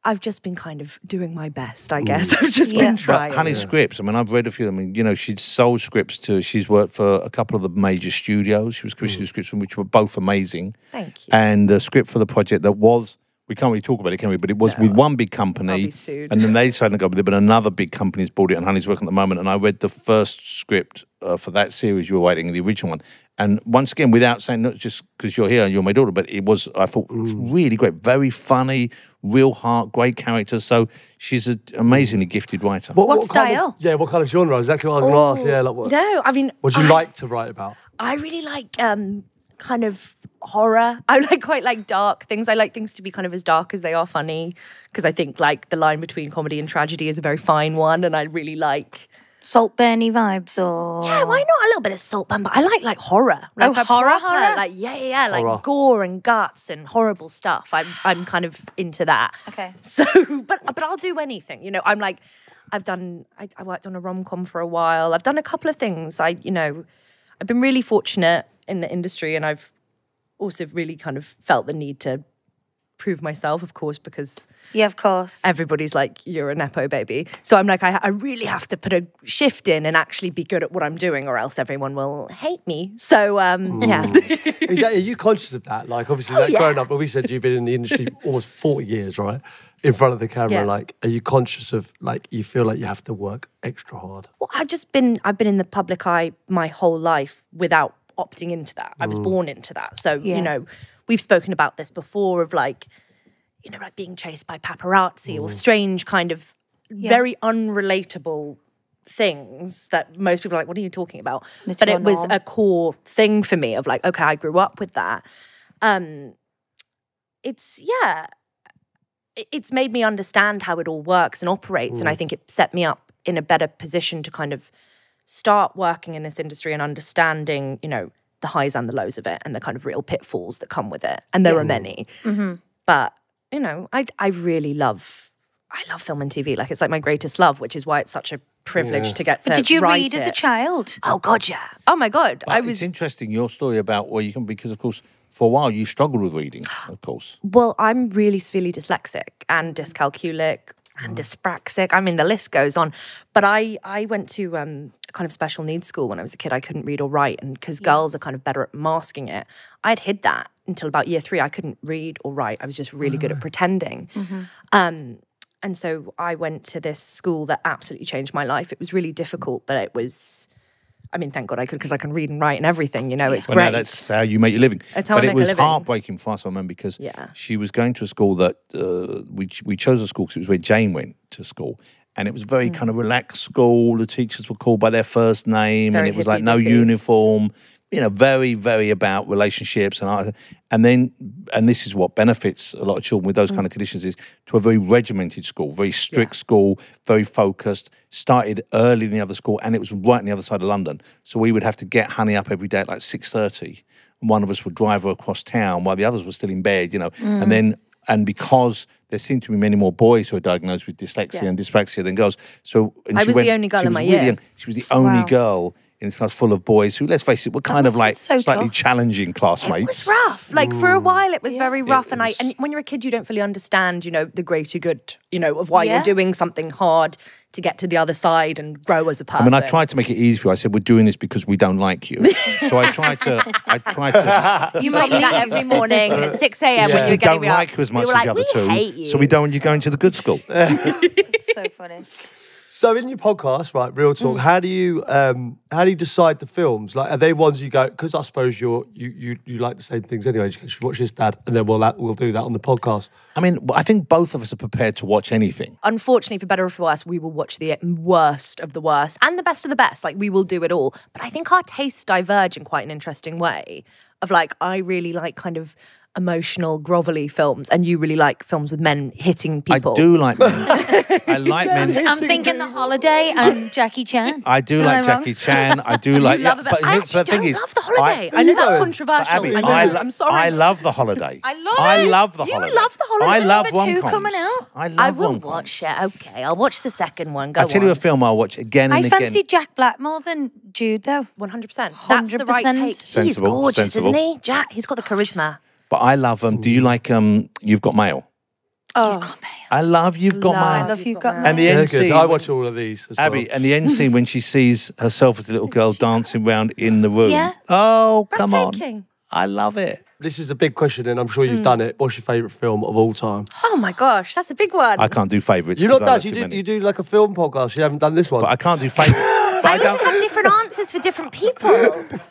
I've just been kind of doing my best, I guess. I've just been trying. But Honey's scripts, I mean, I've read a few of them. I mean, you know, she'd sold scripts she's worked for a couple of the major studios. She was commissioning scripts, which were both amazing. Thank you. And the script for the project that was, we can't really talk about it, can we? But it was with one big company. I'll be sued. And then they decided to go with it, but another big company's bought it, and Honey's working at the moment. And I read the first script for that series you were writing, the original one. And once again, without saying, not just because you're here and you're my daughter, but it was, I thought, really great. Very funny, real heart, great character. So she's an amazingly gifted writer. What style? What kind of genre? Exactly what I was going to ask. Yeah, like what? No, I mean... What do you like to write about? I really like kind of horror. I quite like dark things. I like things to be kind of as dark as they are funny, because I think like the line between comedy and tragedy is a very fine one, and I really like... Saltburny vibes, or Yeah, why not a little bit of Saltburn? But I like horror. Like a horror? Like like gore and guts and horrible stuff. I'm kind of into that. Okay. So, but I'll do anything. You know, I'm like, I worked on a rom-com for a while. I've done a couple of things. I've been really fortunate in the industry, and I've also really kind of felt the need to prove myself, of course, because of course, everybody's like, you're a Nepo baby. So I'm like, I really have to put a shift in and actually be good at what I'm doing, or else everyone will hate me. So yeah. Are you conscious of that? Like, obviously, growing up, but we said you've been in the industry almost 40 years, right? In front of the camera, Yeah. like, are you conscious of, like, you feel like you have to work extra hard? Well, I've been in the public eye my whole life without opting into that. I was born into that. So, you know, we've spoken about this before of like, you know, like being chased by paparazzi or strange kind of very unrelatable things that most people are like, what are you talking about? It's but your it was norm. a core thing for me of like, okay, I grew up with that. It's made me understand how it all works and operates. And I think it set me up in a better position to kind of start working in this industry and understanding, you know, the highs and the lows of it and the kind of real pitfalls that come with it. And there are many. But, you know, I really love film and TV. Like, it's like my greatest love, which is why it's such a privilege to get to Did you write read as a it. child? Oh, God, yeah. Oh, my God. But it's interesting, your story about where you can, because, of course, for a while you struggled with reading, of course. Well, I'm really severely dyslexic and dyscalculic and dyspraxic. I mean, the list goes on. But I went to a kind of special needs school when I was a kid. I couldn't read or write, and because girls are kind of better at masking it, I'd hid that until about year 3. I couldn't read or write. I was just really good at pretending. And so I went to this school that absolutely changed my life. It was really difficult, but it was... I mean, thank God I could, because I can read and write and everything, you know, it's Well, great. now that's how you make your living. That's how but I it make a was living. heartbreaking for us, I remember, because she was going to a school that we chose a school because it was where Jane went to school. And it was very kind of relaxed school. The teachers were called by their first name, Very and it was like no hippie-dippy. uniform. You know, very, very about relationships, and this is what benefits a lot of children with those kind of conditions, is to a very regimented school, very strict school, very focused. Started early in the other school, and it was right on the other side of London. So we would have to get Honey up every day at like 6:30, and one of us would drive her across town while the others were still in bed. You know, and because there seemed to be many more boys who were diagnosed with dyslexia and dyspraxia than girls, so I was the only girl in my year. She was the only girl in a class full of boys who, let's face it, were kind of like so slightly tough. challenging classmates. It was rough. Like, for a while, it was very rough. And when you're a kid, you don't fully understand, you know, the greater good, you know, of why you're doing something hard to get to the other side and grow as a person. I mean, I tried to make it easy for you. I said, we're doing this because we don't like you. So I tried to... You told me that every morning at 6 a.m. when you were We getting don't me up. like you as much We as were the like, other we two. hate you. So we don't want you going to the good school. It's so funny. So in your podcast, right, Real Talk, how do you decide the films? Like, are they ones you go, because I suppose you like the same things anyway, you should watch this, Dad, and then we'll do that on the podcast. I mean, I think both of us are prepared to watch anything. Unfortunately, for better or for worse, we will watch the worst of the worst and the best of the best. Like, we will do it all. But I think our tastes diverge in quite an interesting way. Of like, I really like kind of emotional, grovelly films, and you really like films with men hitting people. I do like men. I like men. I'm thinking The Holiday and Jackie Chan. I do like Jackie Chan. I do like... love it, but I here's the actually thing don't is, love The Holiday. I know that's But controversial. Abby, I know. I'm sorry. I love The Holiday. I love I it. love The You Holiday. love The Holiday. I Isn't love number 2 rom-coms. coming out? I love I will rom-coms. watch it. Okay, I'll watch the second one. Go I'll tell on. you a film I'll watch again and I again. fancy Jack Black more than Jude, though. 100%. That's the right 100%. take. He's Sensible, gorgeous, sensible. isn't he? Jack, he's got the charisma. But I love do you like You've Got Mail? You've got mail. I love You've Got Love Mail. I love You've Got And Mail. the They're end good. scene, I watch all of these as Abby, well. and the end scene when she sees herself as a little girl dancing around in the room. Yeah. Oh, come on. Breathtaking. I love it. This is a big question, and I'm sure you've done it. What's your favourite film of all time? Oh my gosh, that's a big one. I can't do favourites. You're not 'cause I does. love You too do. many. You do like a film podcast. You haven't done this one. But I can't do favourites. But I I also don't. have different answers for different people.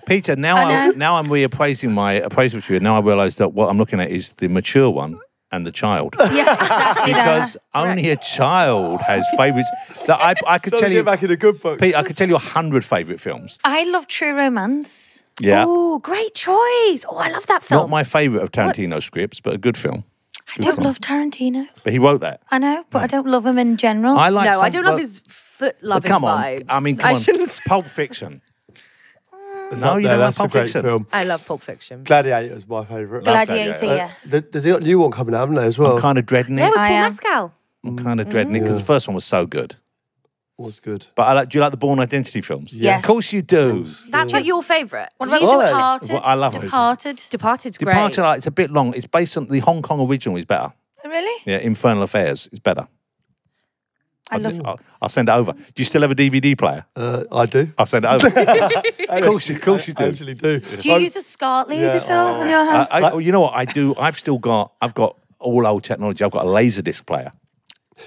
Peter, now I'm reappraising my appraisal to you. Now I realise that what I'm looking at is the mature one and the child. Yeah, exactly Because only a child has favourites. That I could tell you, get back in a good book. Pete, I could tell you 100 favourite films. I love True Romance. Yeah. Oh, great choice. Oh, I love that film. Not my favourite of Tarantino's scripts, but a good film. I don't love Tarantino. But he wrote that. I know, but I don't love him in general. I like No, I some- don't love well, his foot but loving come on. vibes. I mean, come on. shouldn't say- Pulp Fiction. It's No, up you there. don't like That's Pulp a great Fiction? film. I love Pulp Fiction. Gladiator's my favourite. Gladiator, yeah. They got a new one coming out, haven't they, as well? I'm kind of dreading Yeah, it. with I Paul am. Mescal. I'm kind of dreading it because the first one was so good. Was good. But I like. Do you like the Bourne Identity films? Yes. Of course you do. That's what your favourite. What about Why? Departed? Well, I love it. Departed. Departed's great. Departure, like, it's a bit long. It's based on the Hong Kong original. Is better. Really? Yeah, Infernal Affairs is better. I love I'll send it over. Do you still have a DVD player? I do. I'll send it over. Of course you do. I actually do. Do you use a SCART lead at all on your house? Well, you know what I do? I've got all old technology. I've got a Laserdisc player.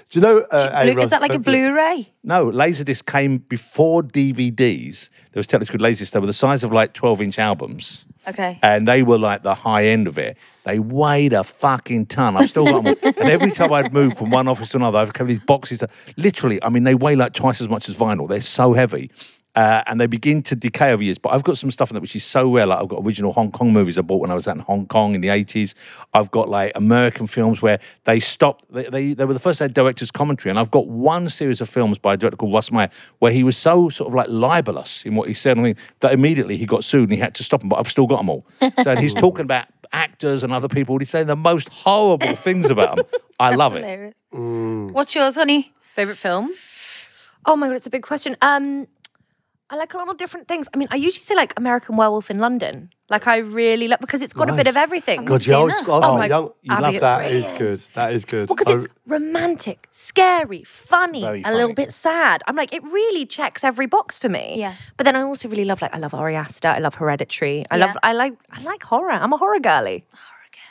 Do you know? Is that like a Blu-ray? No, Laserdisc came before DVDs. There was technically good Laserdisc. They were the size of like 12-inch albums. Okay. And they were like the high end of it. They weighed a fucking ton. I've still got them. And every time I'd move from one office to another, I've got these boxes that literally, I mean, they weigh like twice as much as vinyl. They're so heavy. And they begin to decay over years. But I've got some stuff in that which is so rare. Like I've got original Hong Kong movies I bought when I was out in Hong Kong in the 80s. I've got like American films where they stopped. They were the first to have director's commentary. And I've got one series of films by a director called Russ Meyer where he was so sort of like libelous in what he said. I mean, that immediately he got sued and he had to stop them. But I've still got them all. So he's talking about actors and other people. He's saying the most horrible things about them. I love it. Hilarious. What's yours, honey? Favorite film? Oh my God, it's a big question. I like a lot of different things. I mean, I usually say like American Werewolf in London. Like I really love because it's got a bit of everything. God, yeah, I was Oh my young. Abby, Love it's that. brilliant. Is good. That is good. Well, because it's romantic, scary, funny, Very a little funny. bit sad. I'm like, it really checks every box for me. Yeah. But then I also really love I love Ari Aster. I love Hereditary. I Yeah. like horror. I'm a horror girly.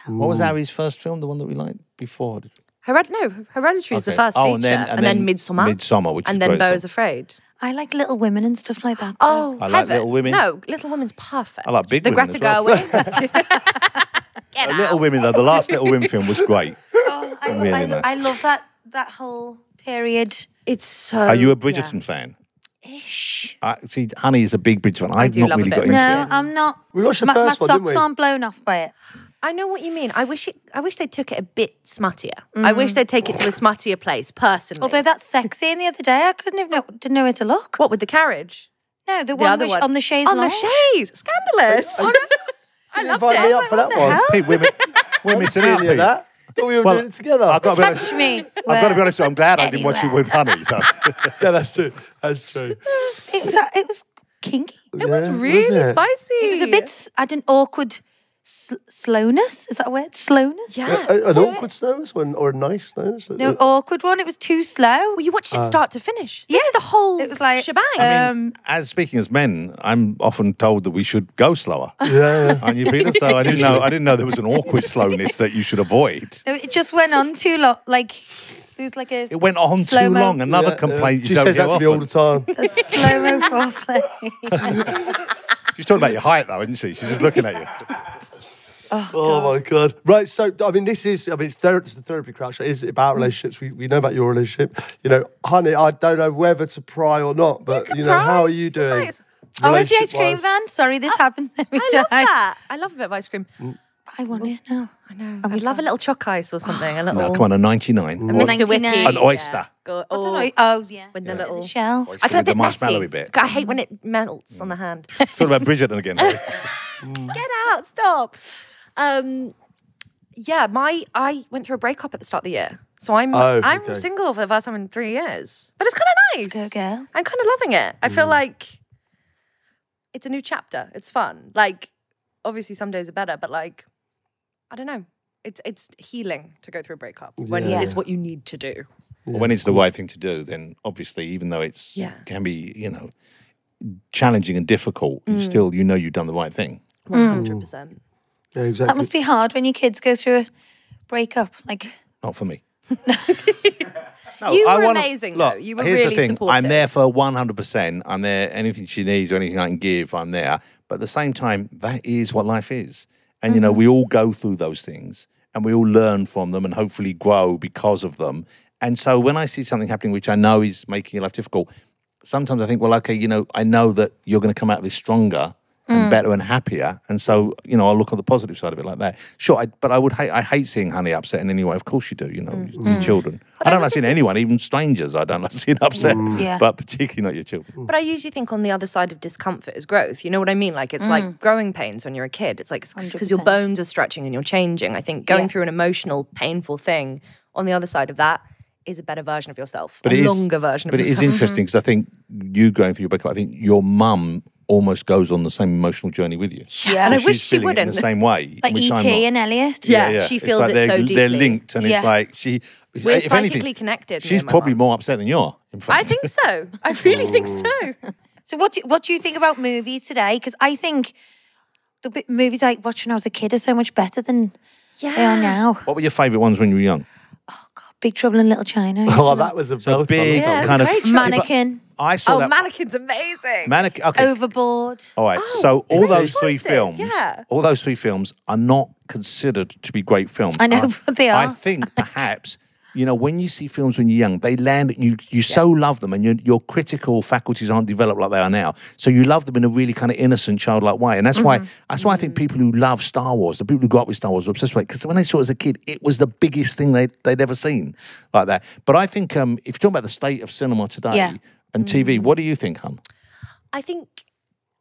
What was Harry's first film? The one that we liked before? Hereditary is the Okay. first Oh, feature, and then Midsommar. Midsommar, which is and then great Beau as is Afraid. I like Little Women and stuff like that. Oh, I like heaven. Little Women. No, Little Women's perfect. I like Big the Women Greta as well. Gerwig. Get out. Little Women, though, the last Little Women film was great. Oh, Really nice. I love that whole period. It's so. Are you a Bridgerton fan? Ish. See, Honey is a big Bridgerton fan. I've do not love a really bit got of into No, it. I'm not. We watched the my first one, didn't socks we? aren't blown off by it. I know what you mean. I wish they took it a bit smuttier. I wish they'd take it to a smuttier place, personally. Although that's sexy. And the other day, I didn't know where to look. What with the carriage? No, the other one one. on the chaise On the lounge. chaise. Scandalous. I loved Invite me it. up for that one. Pete, we're missing out, Seeing you Pete. that. I thought we were Well, doing it together. I've got to be honest. Touch me. I've got to be honest with you, I'm glad I didn't watch it with Honey. though. Yeah, that's true. That's true. It was kinky. It was really spicy. It was a bit. I had an awkward slowness. Is that a word? Slowness. Yeah. An awkward slowness or a nice slowness? No, awkward one. It was too slow. Well, you watched it start to finish. Yeah, the whole it was like shebang. As speaking as men, I'm often told that we should go slower. Yeah. Aren't you, Peter? So I didn't know there was an awkward slowness that you should avoid. No, it just went on too long. Like there was like a It went on too Slow-mo. long. Another complaint She you don't says hear that to me all often. the time. a slow-mo foreplay. She's talking about your height, though, isn't she? She's just looking at you. Oh my God. Right, so, I mean, it's the therapy crash. It is about relationships. We know about your relationship. You know, honey, I don't know whether to pry or not, but, you know, how are you doing? Nice. Oh, where's the ice cream relationship-wise? van? Sorry, this happens every I time. love that. I love a bit of ice cream. I want it now. I know. I love a little choc ice or something. A little. No, come on, a 99. A Mr. 99. Whippy. An oyster. Go, I don't oh, know. Oh, yeah. with the little. The shell. I feel a With the bit messy. marshmallowy bit. I hate when it melts on the hand. Talking about Bridgerton again. Harry. Get out! Stop. Yeah, I went through a breakup at the start of the year, so I'm okay. single for the first time in 3 years. But it's kind of nice. Go, girl. I'm kind of loving it. I feel like it's a new chapter. It's fun. Like, obviously, some days are better, but like, I don't know. It's healing to go through a breakup when it's what you need to do. When it's the right thing to do, then obviously, even though it's can be, you know, challenging and difficult, you still, you know, you've done the right thing. 100%. Yeah, exactly. That must be hard when your kids go through a breakup. Like, Not for me. No, You I were wanna- amazing, look, though. You were here's really the thing. supportive. I'm there for 100%. I'm there. Anything she needs or anything I can give, I'm there. But at the same time, that is what life is. And, you know, we all go through those things and we all learn from them and hopefully grow because of them. And so when I see something happening which I know is making your life difficult, sometimes I think, well, okay, you know, I know that you're going to come out of this stronger and better and happier. And so, you know, I'll look on the positive side of it like that. Sure, but I hate seeing Honey upset in any way. Of course you do, you know, your children. I don't like seeing anyone, even strangers, I don't like seeing upset, but particularly not your children. But I usually think on the other side of discomfort is growth. You know what I mean? Like, it's like growing pains when you're a kid. It's like, because your 100%. bones are stretching and you're changing. I think going through an emotional, painful thing on the other side of that is a better version of yourself, a longer version of yourself. But it is interesting because I think you going through your breakup, I think your mum almost goes on the same emotional journey with you. Yeah. And I She's wish she feeling it in wouldn't. the same way. like which I'm E.T. not. and Elliot. Yeah. She It's feels like it so They're deeply. linked, and it's like We're if anything, psychically connected. me she's and my probably mum. more upset than you are. In fact, I think so. I really think so. So what do you think about movies today? Because I think the movies I watched when I was a kid are so much better than they are now. What were your favourite ones when you were young? Big Trouble in Little China. Oh, that was a So big Yeah, it's kind of great. Mannequin. I saw Oh, that. Mannequin's amazing. Mannequin. Okay. Overboard. All right. So all great those three choices, films, yeah. all those three films are not considered to be great films. I know what they are. I think perhaps, you know, when you see films when you're young, they land, you so love them and your critical faculties aren't developed like they are now. So you love them in a really kind of innocent, childlike way. And that's why I think people who love Star Wars, the people who grew up with Star Wars are obsessed with it. Because when they saw it as a kid, it was the biggest thing they'd ever seen like that. But I think if you're talking about the state of cinema today and TV, what do you think, hon? I think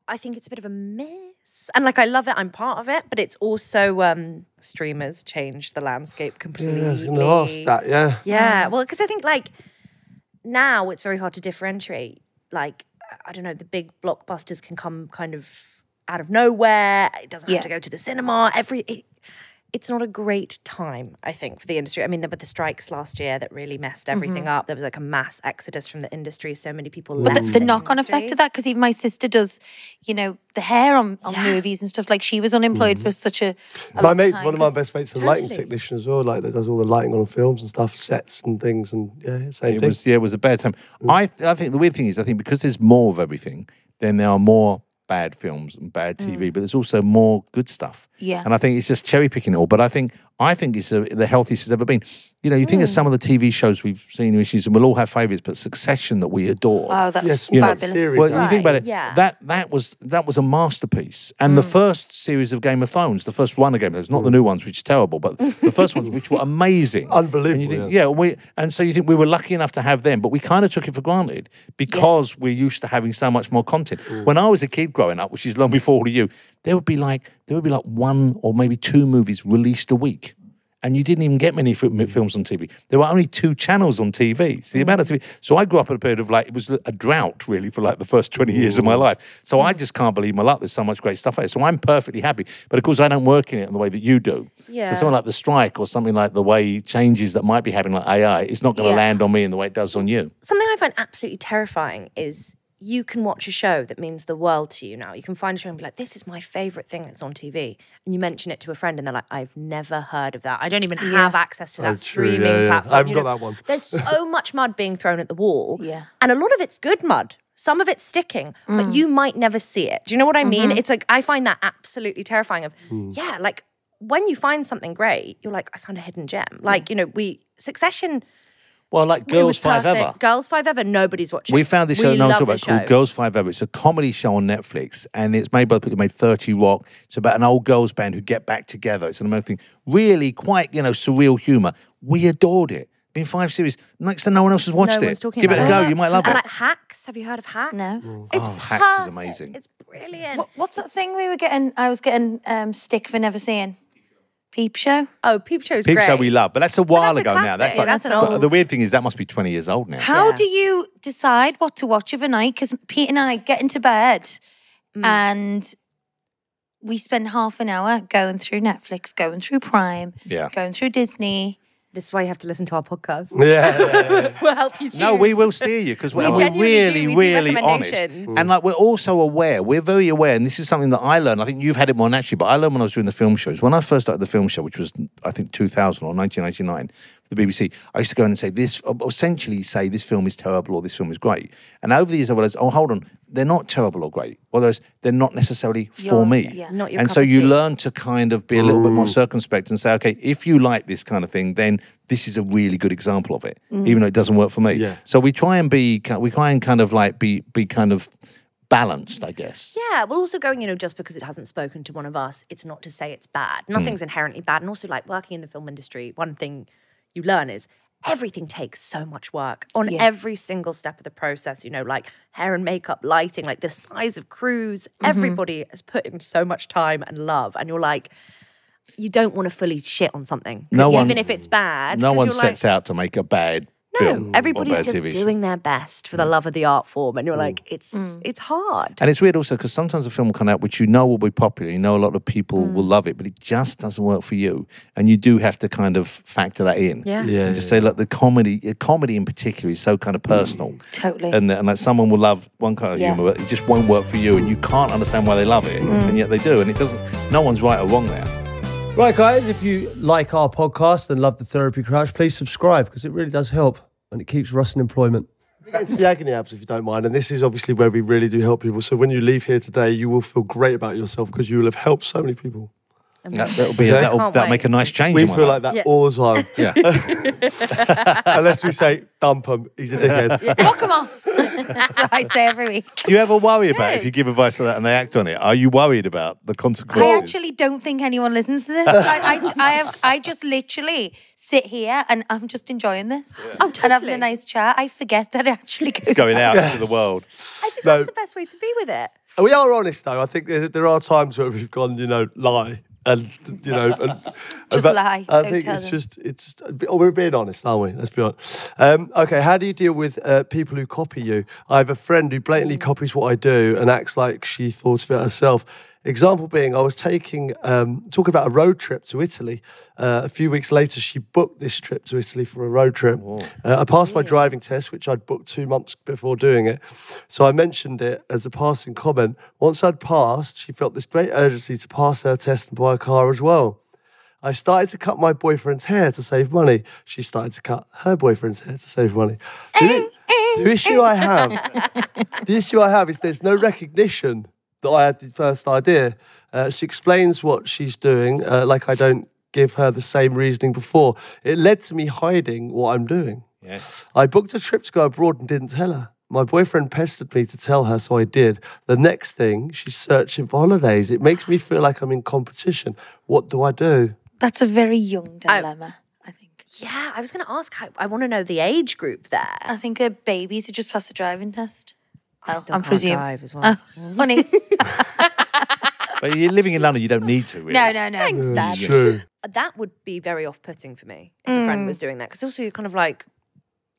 it's a bit of a mess. And like, I love it. I'm part of it. But it's also streamers changed the landscape completely. Yeah, I was going to ask that, yeah. Yeah. Well, because I think like now it's very hard to differentiate. Like, I don't know, the big blockbusters can come kind of out of nowhere. It doesn't have to go to the cinema. It's not a great time, I think, for the industry. I mean, there were the strikes last year that really messed everything up. There was like a mass exodus from the industry. So many people left. But the knock-on effect of that, because even my sister does, you know, the hair on movies and stuff. Like, she was unemployed for such a My long mate, time, one of my 'cause- best mates, is a lighting technician as well. Like, that does all the lighting on films and stuff, sets and things, and same thing. It was a bad time. I think the weird thing is, I think because there's more of everything, then there are more bad films and bad TV, but there's also more good stuff. Yeah. And I think it's just cherry picking it all. But I think it's the healthiest it's ever been. You know, you think of some of the TV shows we've seen, which is, and we'll all have favourites, but Succession that we adore. Oh, that's Yes, you know, fabulous. series. Well, you think about it, yeah. that was a masterpiece. And the first series of Game of Thrones, the first run of Game of Thrones, not the new ones, which is terrible, but the first ones, which were amazing. Unbelievable, And you think, and so you think we were lucky enough to have them, but we kind of took it for granted because we're used to having so much more content. When I was a kid growing up, which is long before all of you, there would be like one or maybe two movies released a week. And you didn't even get many films on TV. There were only 2 channels on TV. So the amount of TV. So I grew up in a period of it was a drought really for like the first 20 years of my life. So I just can't believe my luck. There's so much great stuff out there. So I'm perfectly happy. But of course I don't work in it in the way that you do. Yeah. So something like the strike or something like the way changes that might be happening like AI, it's not going to land on me in the way it does on you. Something I find absolutely terrifying is you can watch a show that means the world to you now. You can find a show and be like, this is my favourite thing that's on TV. And you mention it to a friend and they're like, I've never heard of that. I don't even have access to that true, streaming yeah. platform. I haven't You got know, that one. There's so much mud being thrown at the wall. Yeah. And a lot of it's good mud. Some of it's sticking, but you might never see it. Do you know what I mean? It's like, I find that absolutely terrifying of, like when you find something great, you're like, I found a hidden gem. Like, you know, Succession... Well, like it Girls was 5 perfect. Ever. Girls 5 Ever, nobody's watching. We found this show no, love about this called show. Girls 5 Ever. It's a comedy show on Netflix, and it's made by the people who made 30 Rock. It's about an old girls band who get back together. It's an American thing. Really quite, surreal humour. We adored it. Been 5 series. Next to no one else has watched No it. one's talking Give it a about go. You might love And it. like Hacks, have you heard of Hacks? No. It's Hacks is perfect. amazing. It's brilliant. What's that thing I was getting stick for never seeing? Peep Show? Oh, Peep Show's Peep great. Show we love, but that's a while that's a ago now. classic. That's like, That's an but old- the weird thing is that must be 20 years old now. How Yeah. do you decide what to watch of a night? Because Pete and I get into bed and we spend half an hour going through Netflix, going through Prime, going through Disney. This is why you have to listen to our podcast. Yeah. We'll help you choose. No, we will steer you because we're genuinely do. We do really honest. recommendations. And like we're also aware, we're very aware, and this is something that I learned. I think you've had it more naturally, but I learned when I was doing the film shows. When I first started the film show, which was I think 2000 or 1999 for the BBC, I used to go in and say this film is terrible or this film is great. And over the years I realized, oh, hold on, they're not terrible or great. Well, they're not necessarily for me. Yeah. Not your and cup so of you tea. learn to kind of be a little bit more circumspect and say, okay, if you like this kind of thing, then this is a really good example of it, even though it doesn't work for me. Yeah. So we try and be kind of like be kind of balanced, I guess. Yeah, well, also going, just because it hasn't spoken to one of us, it's not to say it's bad. Nothing's inherently bad. And also, like, working in the film industry, one thing you learn is everything takes so much work on every single step of the process, like hair and makeup, lighting, like the size of crews. Everybody has put in so much time and love. And you're like, you don't want to fully shit on something. Even if it's bad. No 'cause one you're sets out to make a bad film. No, everybody's or bad just TV show. doing their best for the love of the art form. And you're like, it's hard. And it's weird also because sometimes a film will come out which will be popular, a lot of people will love it, but it just doesn't work for you. And you do have to kind of factor that in. Yeah. And just say, look, the comedy in particular is so kind of personal. Totally. And like someone will love one kind of humour, but it just won't work for you and you can't understand why they love it. And yet they do. And no one's right or wrong there. Right, guys, if you like our podcast and love the Therapy Crouch, please subscribe because it really does help and it keeps Russ in employment. It's the Agony Abs, if you don't mind. And this is obviously where we really do help people. So when you leave here today, you will feel great about yourself because you will have helped so many people. That'll make a nice change. We in my feel life. like that all the time. Yeah. Unless we say, dump him, he's a dickhead. Fuck him off. That's what I say every week. Do you ever worry about if you give advice like that and they act on it? Are you worried about the consequences? I actually don't think anyone listens to this. I just literally sit here and I'm just enjoying this. Oh, And totally. having a nice chat. I forget that it actually goes going out into the world. I think that's the best way to be with it. We are honest, though. I think there are times where we've gone, lie. And, Just lie. I Don't think tell we're being honest, aren't we? Let's be honest. Okay, how do you deal with people who copy you? I have a friend who blatantly copies what I do and acts like she thought of it herself. Example being, I was talking about a road trip to Italy. A few weeks later, she booked this trip to Italy for a road trip. I passed my driving test, which I'd booked 2 months before doing it. So I mentioned it as a passing comment. Once I'd passed, she felt this great urgency to pass her test and buy a car as well. I started to cut my boyfriend's hair to save money. She started to cut her boyfriend's hair to save money. The issue I have is there's no recognition that I had the first idea. She explains what she's doing, like I don't give her the same reasoning before. It led to me hiding what I'm doing. Yes. I booked a trip to go abroad and didn't tell her. My boyfriend pestered me to tell her, so I did. The next thing, she's searching for holidays. It makes me feel like I'm in competition. What do I do? That's a very young dilemma, I think. Yeah, I was going to ask, I want to know the age group there. I think babies who just passed the driving test. I still I'm can't presuming. drive as well. Honey. But you're living in London, you don't need to, really. No. Thanks, Dad. True. That would be very off-putting for me if a friend was doing that. Because also you're kind of like,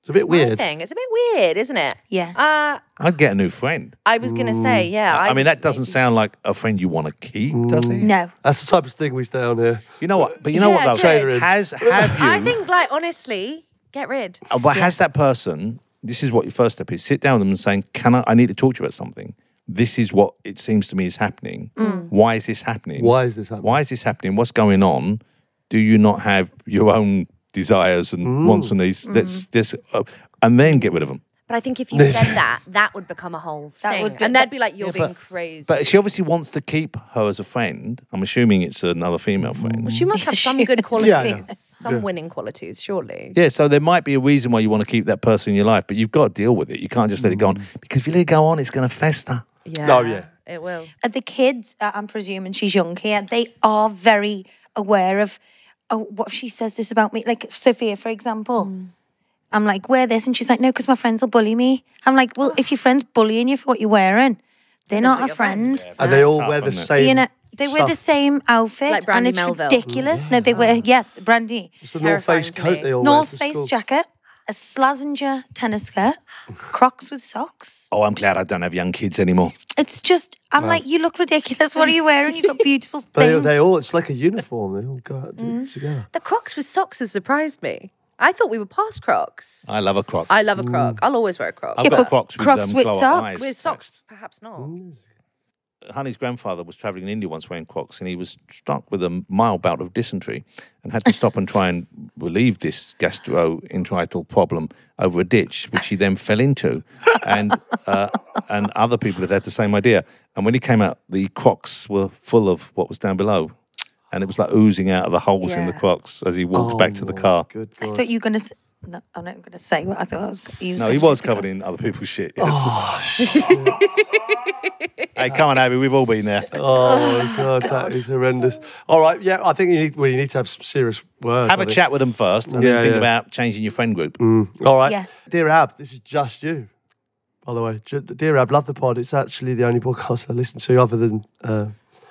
It's a bit my weird. thing. It's a bit weird, isn't it? Yeah. I'd get a new friend. I was going to say, yeah. I mean, that doesn't sound like a friend you want to keep, does it? No. That's the type of thing we stay on here. You know what? But you know what, though? good. Have you... I think, honestly, get rid. But has that person... This is what your first step is. Sit down with them and saying, I need to talk to you about something. This is what it seems to me is happening. Why is this happening? Why is this happening? Why is this happening? What's going on? Do you not have your own desires and wants and needs? And then get rid of them. But I think if you said that would become a whole thing. would be- and they'd be like, you're being crazy. But she obviously wants to keep her as a friend. I'm assuming it's another female friend. she must have some good qualities, Yeah. some winning qualities, surely. Yeah, so there might be a reason why you want to keep that person in your life, but you've got to deal with it. You can't just let it go on. Because if you let it go on, it's going to fester. Yeah. Oh, yeah. It will. The kids, I'm presuming she's young here, they are very aware of, what if she says this about me? Like Sophia, for example. I'm like, wear this. And she's like, no, because my friends will bully me. I'm like, well, if your friend's bullying you for what you're wearing, they're not a friend. And they all Tough, wear the isn't it? same You know, they wear the stuff. same outfit Like and Brandy it's Melville. ridiculous. No, they wear, Brandy. It's the North terrifying Face to coat me. they all North wear to Face school. jacket. a Slazenger tennis skirt, Crocs with socks. Oh, I'm glad I don't have young kids anymore. It's just, I'm like, you look ridiculous. What are you wearing? You've got beautiful But things. they all, it's like a uniform. They all go out together. The Crocs with socks has surprised me. I thought we were past Crocs. I love a Croc. I love a Croc. I'll always wear a Croc. I've got Crocs with, Crocs with glow-up socks. eyes. With socks, perhaps not. Honey's grandfather was travelling in India once wearing Crocs, and he was struck with a mild bout of dysentery and had to stop and try and relieve this gastroenterital problem over a ditch, which he then fell into. And other people had the same idea. And when he came out, the Crocs were full of what was down below. And it was like oozing out of the holes in the Crocs as he walked back to the car. Good I God. thought you were going to say, no, I'm not going to say what I thought I was. He was No, he was covered in other people's shit. Yes. Hey, come on, Abby, we've all been there. Oh, God, that is horrendous. All right, yeah, I think you need to have some serious words. Have a chat with them first, and then think about changing your friend group. All right. Yeah. Dear Ab, this is just you, by the way. Dear Ab, love the pod. It's actually the only podcast I listen to other than...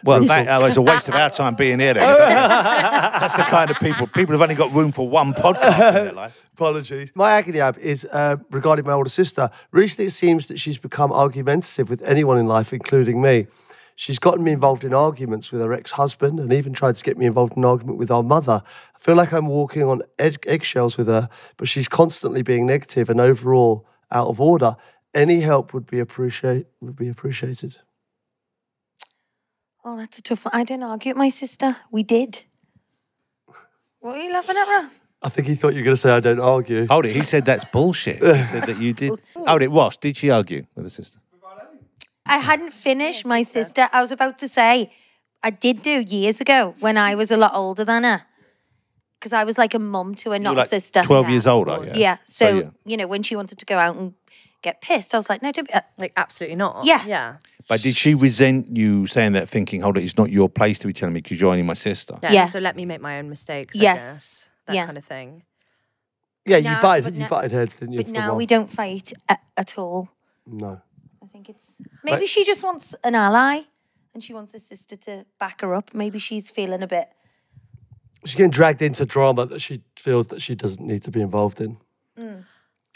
Well, that was a waste of our time being here then. That's the kind of people have only got room for one podcast in their life. Apologies. My agony ab is regarding my older sister. Recently, it seems that she's become argumentative with anyone in life, including me. She's gotten me involved in arguments with her ex-husband and even tried to get me involved in an argument with our mother. I feel like I'm walking on eggshells with her, but she's constantly being negative and overall out of order. Any help would be appreciated. Oh, that's a tough one. I didn't argue with my sister. We did. What are you laughing at, Ross? I think he thought you were going to say I don't argue. Hold it, he said that's bullshit. He said that you did. Hold it, Ross, did she argue with her sister? I hadn't finished my sister. I was about to say, I did do years ago when I was a lot older than her. Because I was like a mum to her, not Like a sister. 12 years older, yeah. Yeah. So, yeah. you know, when she wanted to go out and get pissed, I was like, no, don't be... Like, absolutely not. Yeah. Yeah. But did she resent you saying that, thinking, hold it, it's not your place to be telling me because you're only my sister? Yeah. So let me make my own mistakes, I Yes. guess. That kind of thing. Yeah, you No, butted but no- heads, didn't you? But for a now while? we don't fight at all. No. I think it's... Maybe she just wants an ally and she wants her sister to back her up. Maybe she's feeling a bit... She's getting dragged into drama that she feels that she doesn't need to be involved in.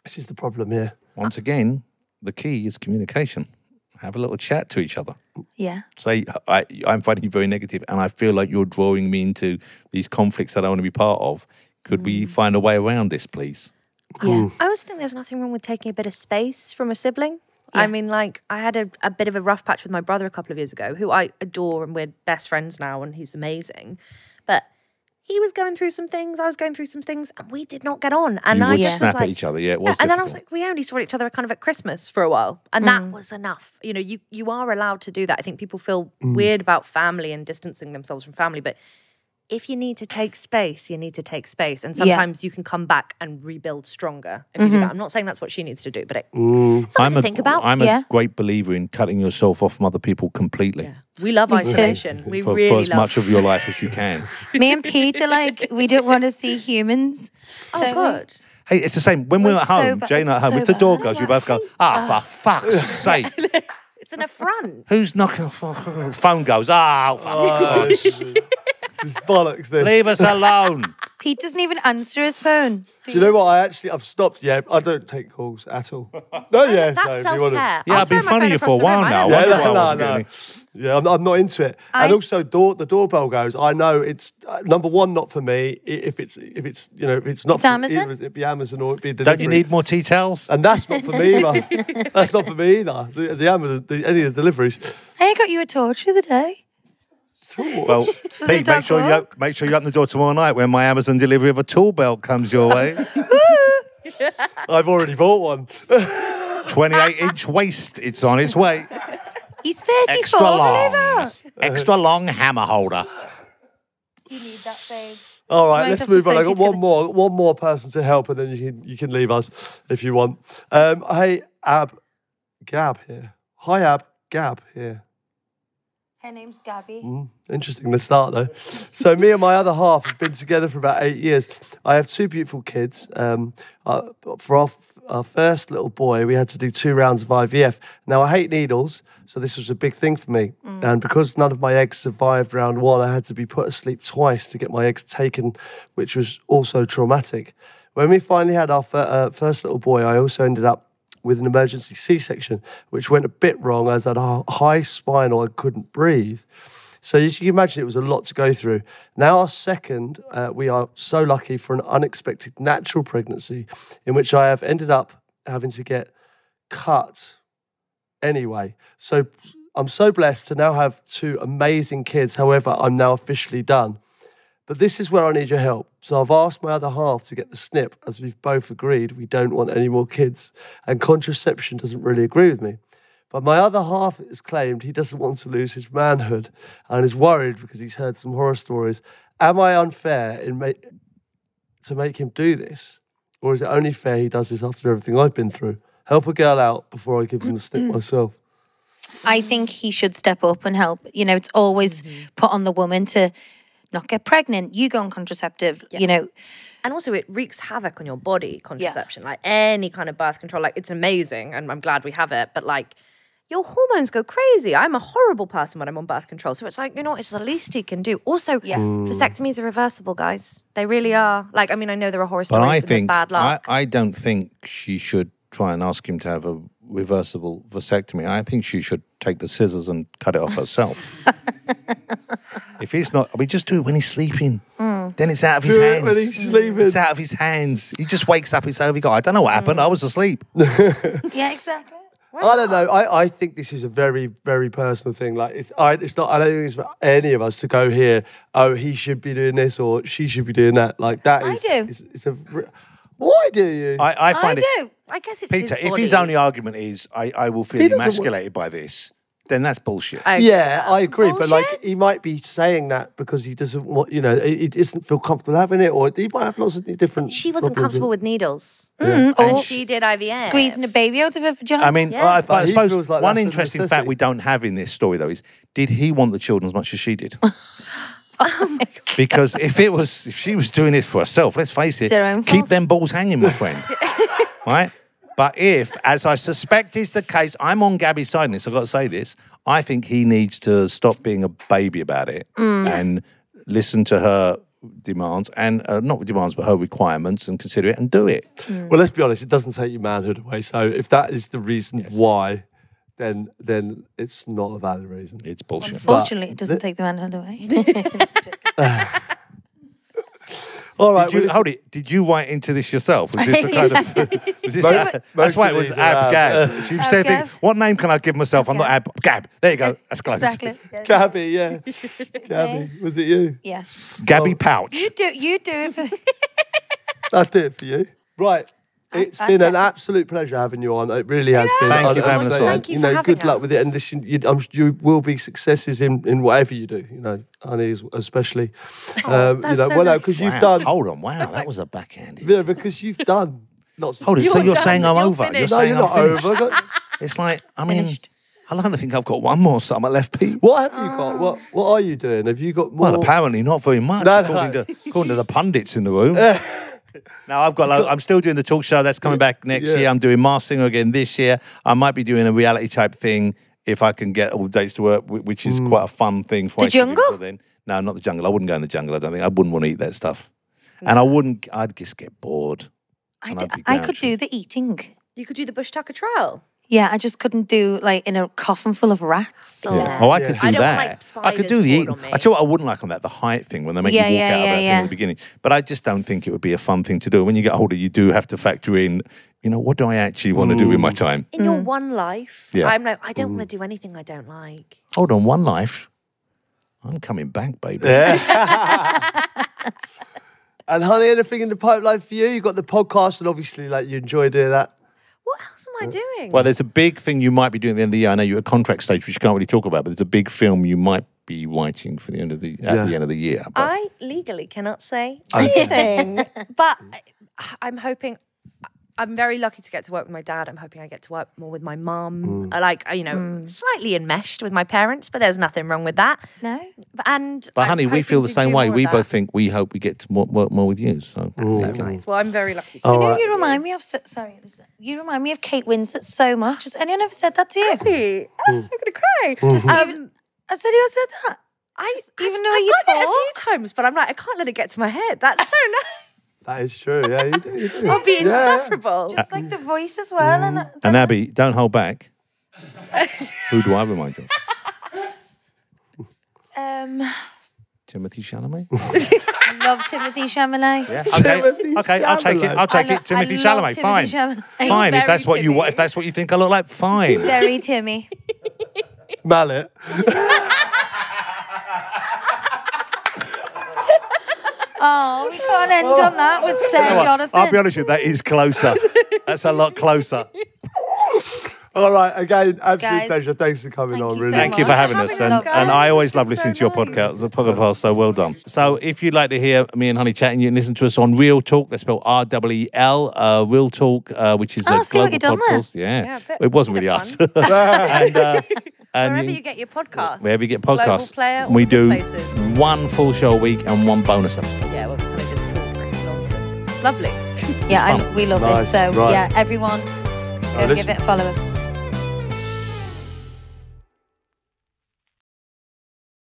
This is the problem here. Once again, the key is communication. Have a little chat to each other. Yeah. Say, I'm finding you very negative and I feel like you're drawing me into these conflicts that I want to be part of. Could we find a way around this, please? Yeah. I also think there's nothing wrong with taking a bit of space from a sibling. I mean, like, I had a bit of a rough patch with my brother a couple of years ago, who I adore and we're best friends now and he's amazing. But he was going through some things, I was going through some things, and we did not get on. And You I would just snap was like, at each other, yeah, it was and then I was difficult. like, we only saw each other kind of at Christmas for a while. And that was enough. You know, you are allowed to do that. I think people feel weird about family and distancing themselves from family, but if you need to take space, you need to take space. And sometimes you can come back and rebuild stronger if you do that. I'm not saying that's what she needs to do, but it's something to think about. I'm a great believer in cutting yourself off from other people completely. Yeah. We love isolation. We For really as love much of your life as you can. Me and Pete are like, we don't want to see humans. Oh, don't we? good. Hey, it's the same. When we're It's at so home, bad. Jane at It's home, so if the door bad. goes, we both go, for fuck's sake. It's an affront. Who's knocking? Phone goes, for fuck's sake. This is bollocks, this. Leave us alone. Pete doesn't even answer his phone. Do you know what? I've stopped. Yeah, I don't take calls at all. No, yeah. That's so if you self-care. wanna- Yeah, I've been funny you for a while now. I Yeah, wonder why I no, wasn't no. getting Yeah, I'm not into it. And also, the doorbell goes. I know it's number one, not for me. If it's not. It's Amazon? It'd be Amazon or it'd be a Don't delivery. you need more tea towels? And that's not for me either. That's not for me either. The Amazon, any of the deliveries. I got you a torch the other day. Well, the Pete, dog walk. make sure you open the door tomorrow night when my Amazon delivery of a tool belt comes your way. I've already bought one. 28-inch waist. It's on its way. He's 34, Extra believe long. it. Extra long hammer holder. You need that, babe. All right, Might let's have to move on. sew I got you together. one more person to help, and then you can leave us if you want. Hey, Gab here. Hi, Gab here. Her name's Gabby. Interesting the start though. So me and my other half have been together for about 8 years. I have two beautiful kids. For our first little boy, we had to do 2 rounds of IVF. Now I hate needles, so this was a big thing for me. And because none of my eggs survived round 1, I had to be put asleep twice to get my eggs taken, which was also traumatic. When we finally had our first little boy, I also ended up with an emergency C-section, which went a bit wrong as I had a high spinal, I couldn't breathe. So as you can imagine, it was a lot to go through. Now our second, we are so lucky for an unexpected natural pregnancy in which I have ended up having to get cut anyway. So I'm so blessed to now have 2 amazing kids. However, I'm now officially done. But this is where I need your help. So I've asked my other half to get the snip, as we've both agreed we don't want any more kids. And contraception doesn't really agree with me. But my other half has claimed he doesn't want to lose his manhood and is worried because he's heard some horror stories. Am I unfair to make him do this? Or is it only fair he does this after everything I've been through? Help a girl out before I give him the snip myself. I think he should step up and help. You know, it's always put on the woman to not get pregnant. You go on contraceptive, you know. And also it wreaks havoc on your body, contraception. Like any kind of birth control, like it's amazing and I'm glad we have it. But like your hormones go crazy. I'm a horrible person when I'm on birth control. So it's like, you know, it's the least he can do. Also, vasectomies are reversible, guys. They really are. Like, I mean, I know there are horror stories and there's bad luck. I don't think she should try and ask him to have a reversible vasectomy. I think she should take the scissors and cut it off herself. If he's not, I mean, just do it when he's sleeping. Then it's out of his hands. When he's sleeping. It's out of his hands. He just wakes up and says, I don't know what happened. I was asleep. Yeah, exactly. I don't know. I think this is a very, very personal thing. Like it's not. I don't think it's for any of us to go here. Oh, he should be doing this or she should be doing that. Like that is. I do. It's why do you? I find it. do. I guess it's Peter, his if body. his only argument is I will feel emasculated by this, then that's bullshit. Yeah, I agree. But like, Bullshit. he might be saying that because he doesn't want, you know, he doesn't feel comfortable having it, or he might have lots of different. She wasn't problems. comfortable with needles. Or And she did IVF. squeezing a baby out of her vagina. I mean, Yeah. I But he suppose feels like one that's a interesting fact necessity. we don't have in this story, though, is did he want the children as much as she did? Because if she was doing this for herself, let's face it, It's her own keep fault. them balls hanging, my friend. Right? But if, as I suspect is the case, I'm on Gabby's side in this, I've got to say this, I think he needs to stop being a baby about it and listen to her demands, and not demands, but her requirements, and consider it and do it. Well, let's be honest. It doesn't take your manhood away. So if that is the reason why, then it's not a valid reason. It's bullshit. Unfortunately, it doesn't take the manhood away. All right. Hold it. Did you write into this yourself? Was this a kind of? Was this? That's most why it of was these are Ab Ab. Gab. She said, Gab. "What name can I give myself? I'm not Ab Gab." There you go. That's close. Exactly. Gabby, yeah. Gabby, was it you? Yeah. Gabby Pouch. You do it for... I'll do it for you. Right. It's been an absolute pleasure having you on. It really has been. Thank you for having us on. Thank you for having good luck with it. And us. listen, you will be successes in whatever you do. You know, honey, especially. that's so nice. Because Wow. you've done. Hold on. Wow, that was a backhanded. Yeah, because you've done lots of. Hold it. So You're you're done. saying I'm You're over? finished. You're No, saying you're I'm not finished? over. It's like, I mean, I like to think I've got one more summer left, Pete. What have you got? What are you doing? Have you got more? Well, apparently not very much, No, according to the pundits in the room. Now I'm still doing the talk show. That's coming back next year. I'm doing Masked Singer again this year. I might be doing a reality type thing if I can get all the dates to work, which is quite a fun thing. For The jungle? Then. No, not the jungle. I wouldn't go in the jungle. I don't think. I wouldn't want to eat that stuff, and I'd just get bored. I could do the eating. You could do the bush tucker trial. Yeah, I just couldn't do like in a coffin full of rats. Or... Oh, I could do I don't that. want, like, I could do the spiders eating. crawling on me. I tell you what, I wouldn't like on that, the height thing when they make you walk out of that thing in the beginning. But I just don't think it would be a fun thing to do. When you get older, you do have to factor in, you know, what do I actually want to do with my time? In your one life, Yeah. I'm like, I don't want to do anything I don't like. Hold on, one life. I'm coming back, baby. And honey, anything in the pipeline for you? You got the podcast, and obviously, like you enjoy doing that. What else am I doing? Well, there's a big thing you might be doing at the end of the year. I know you're at contract stage, which you can't really talk about, but there's a big film you might be writing for the end of the at the end of the year. But I legally cannot say anything, but I'm hoping. I'm very lucky to get to work with my dad. I'm hoping I get to work more with my mum. I like, you know, slightly enmeshed with my parents, but there's nothing wrong with that. No. But I'm honey, we feel the hoping to same do way. more We of both that. think we hope we get to work more with you. So That's so nice. Well, I'm very lucky to. All You know, right. you remind me of you remind me of Kate Winslet so much. Has anyone ever said that to you? Happy. Oh, I'm gonna cry. I said, who said that? Even though you I've got it a talk? few times, but I'm like, I can't let it get to my head. That's so nice. That is true. Yeah, you do. I'll be insufferable. Just like the voice as well. And Abby, don't hold back. Who do I remind you of? Timothy Chalamet. I love Timothy Chalamet. Yeah. Timothy Okay. I'll take it. Chalamet. I'll take it. Timothy I love Chalamet. Fine. Timothy Chalamet. Fine. If Very that's what you Timmy. want, if that's what you think I look like, fine. Very Timmy. Mallet. Oh, we can't end on that with Sir Jonathan. I'll be honest with you, that is closer. That's a lot closer. All right, again, absolute Guys, pleasure. Thanks for coming thank on. you Really. so Thank you for having us, and Loved it. I always love It's listening so to your nice. podcast. The podcast, so well done. So, if you'd like to hear me and Honey chatting, you can listen to us on Real Talk. That's spelled REEL, Real Talk, which is Oh, a see what global you've done there. podcast. Yeah, a bit- it wasn't bit really of us. fun. and Wherever you get your podcasts. wherever you get Global podcasts, Player, all we the do places. one full show a week and one bonus episode. Yeah, well, we kind of just talk nonsense. It's lovely. Yeah, fun. we love Nice, it. So, right. yeah, everyone, go listen. give it a follow.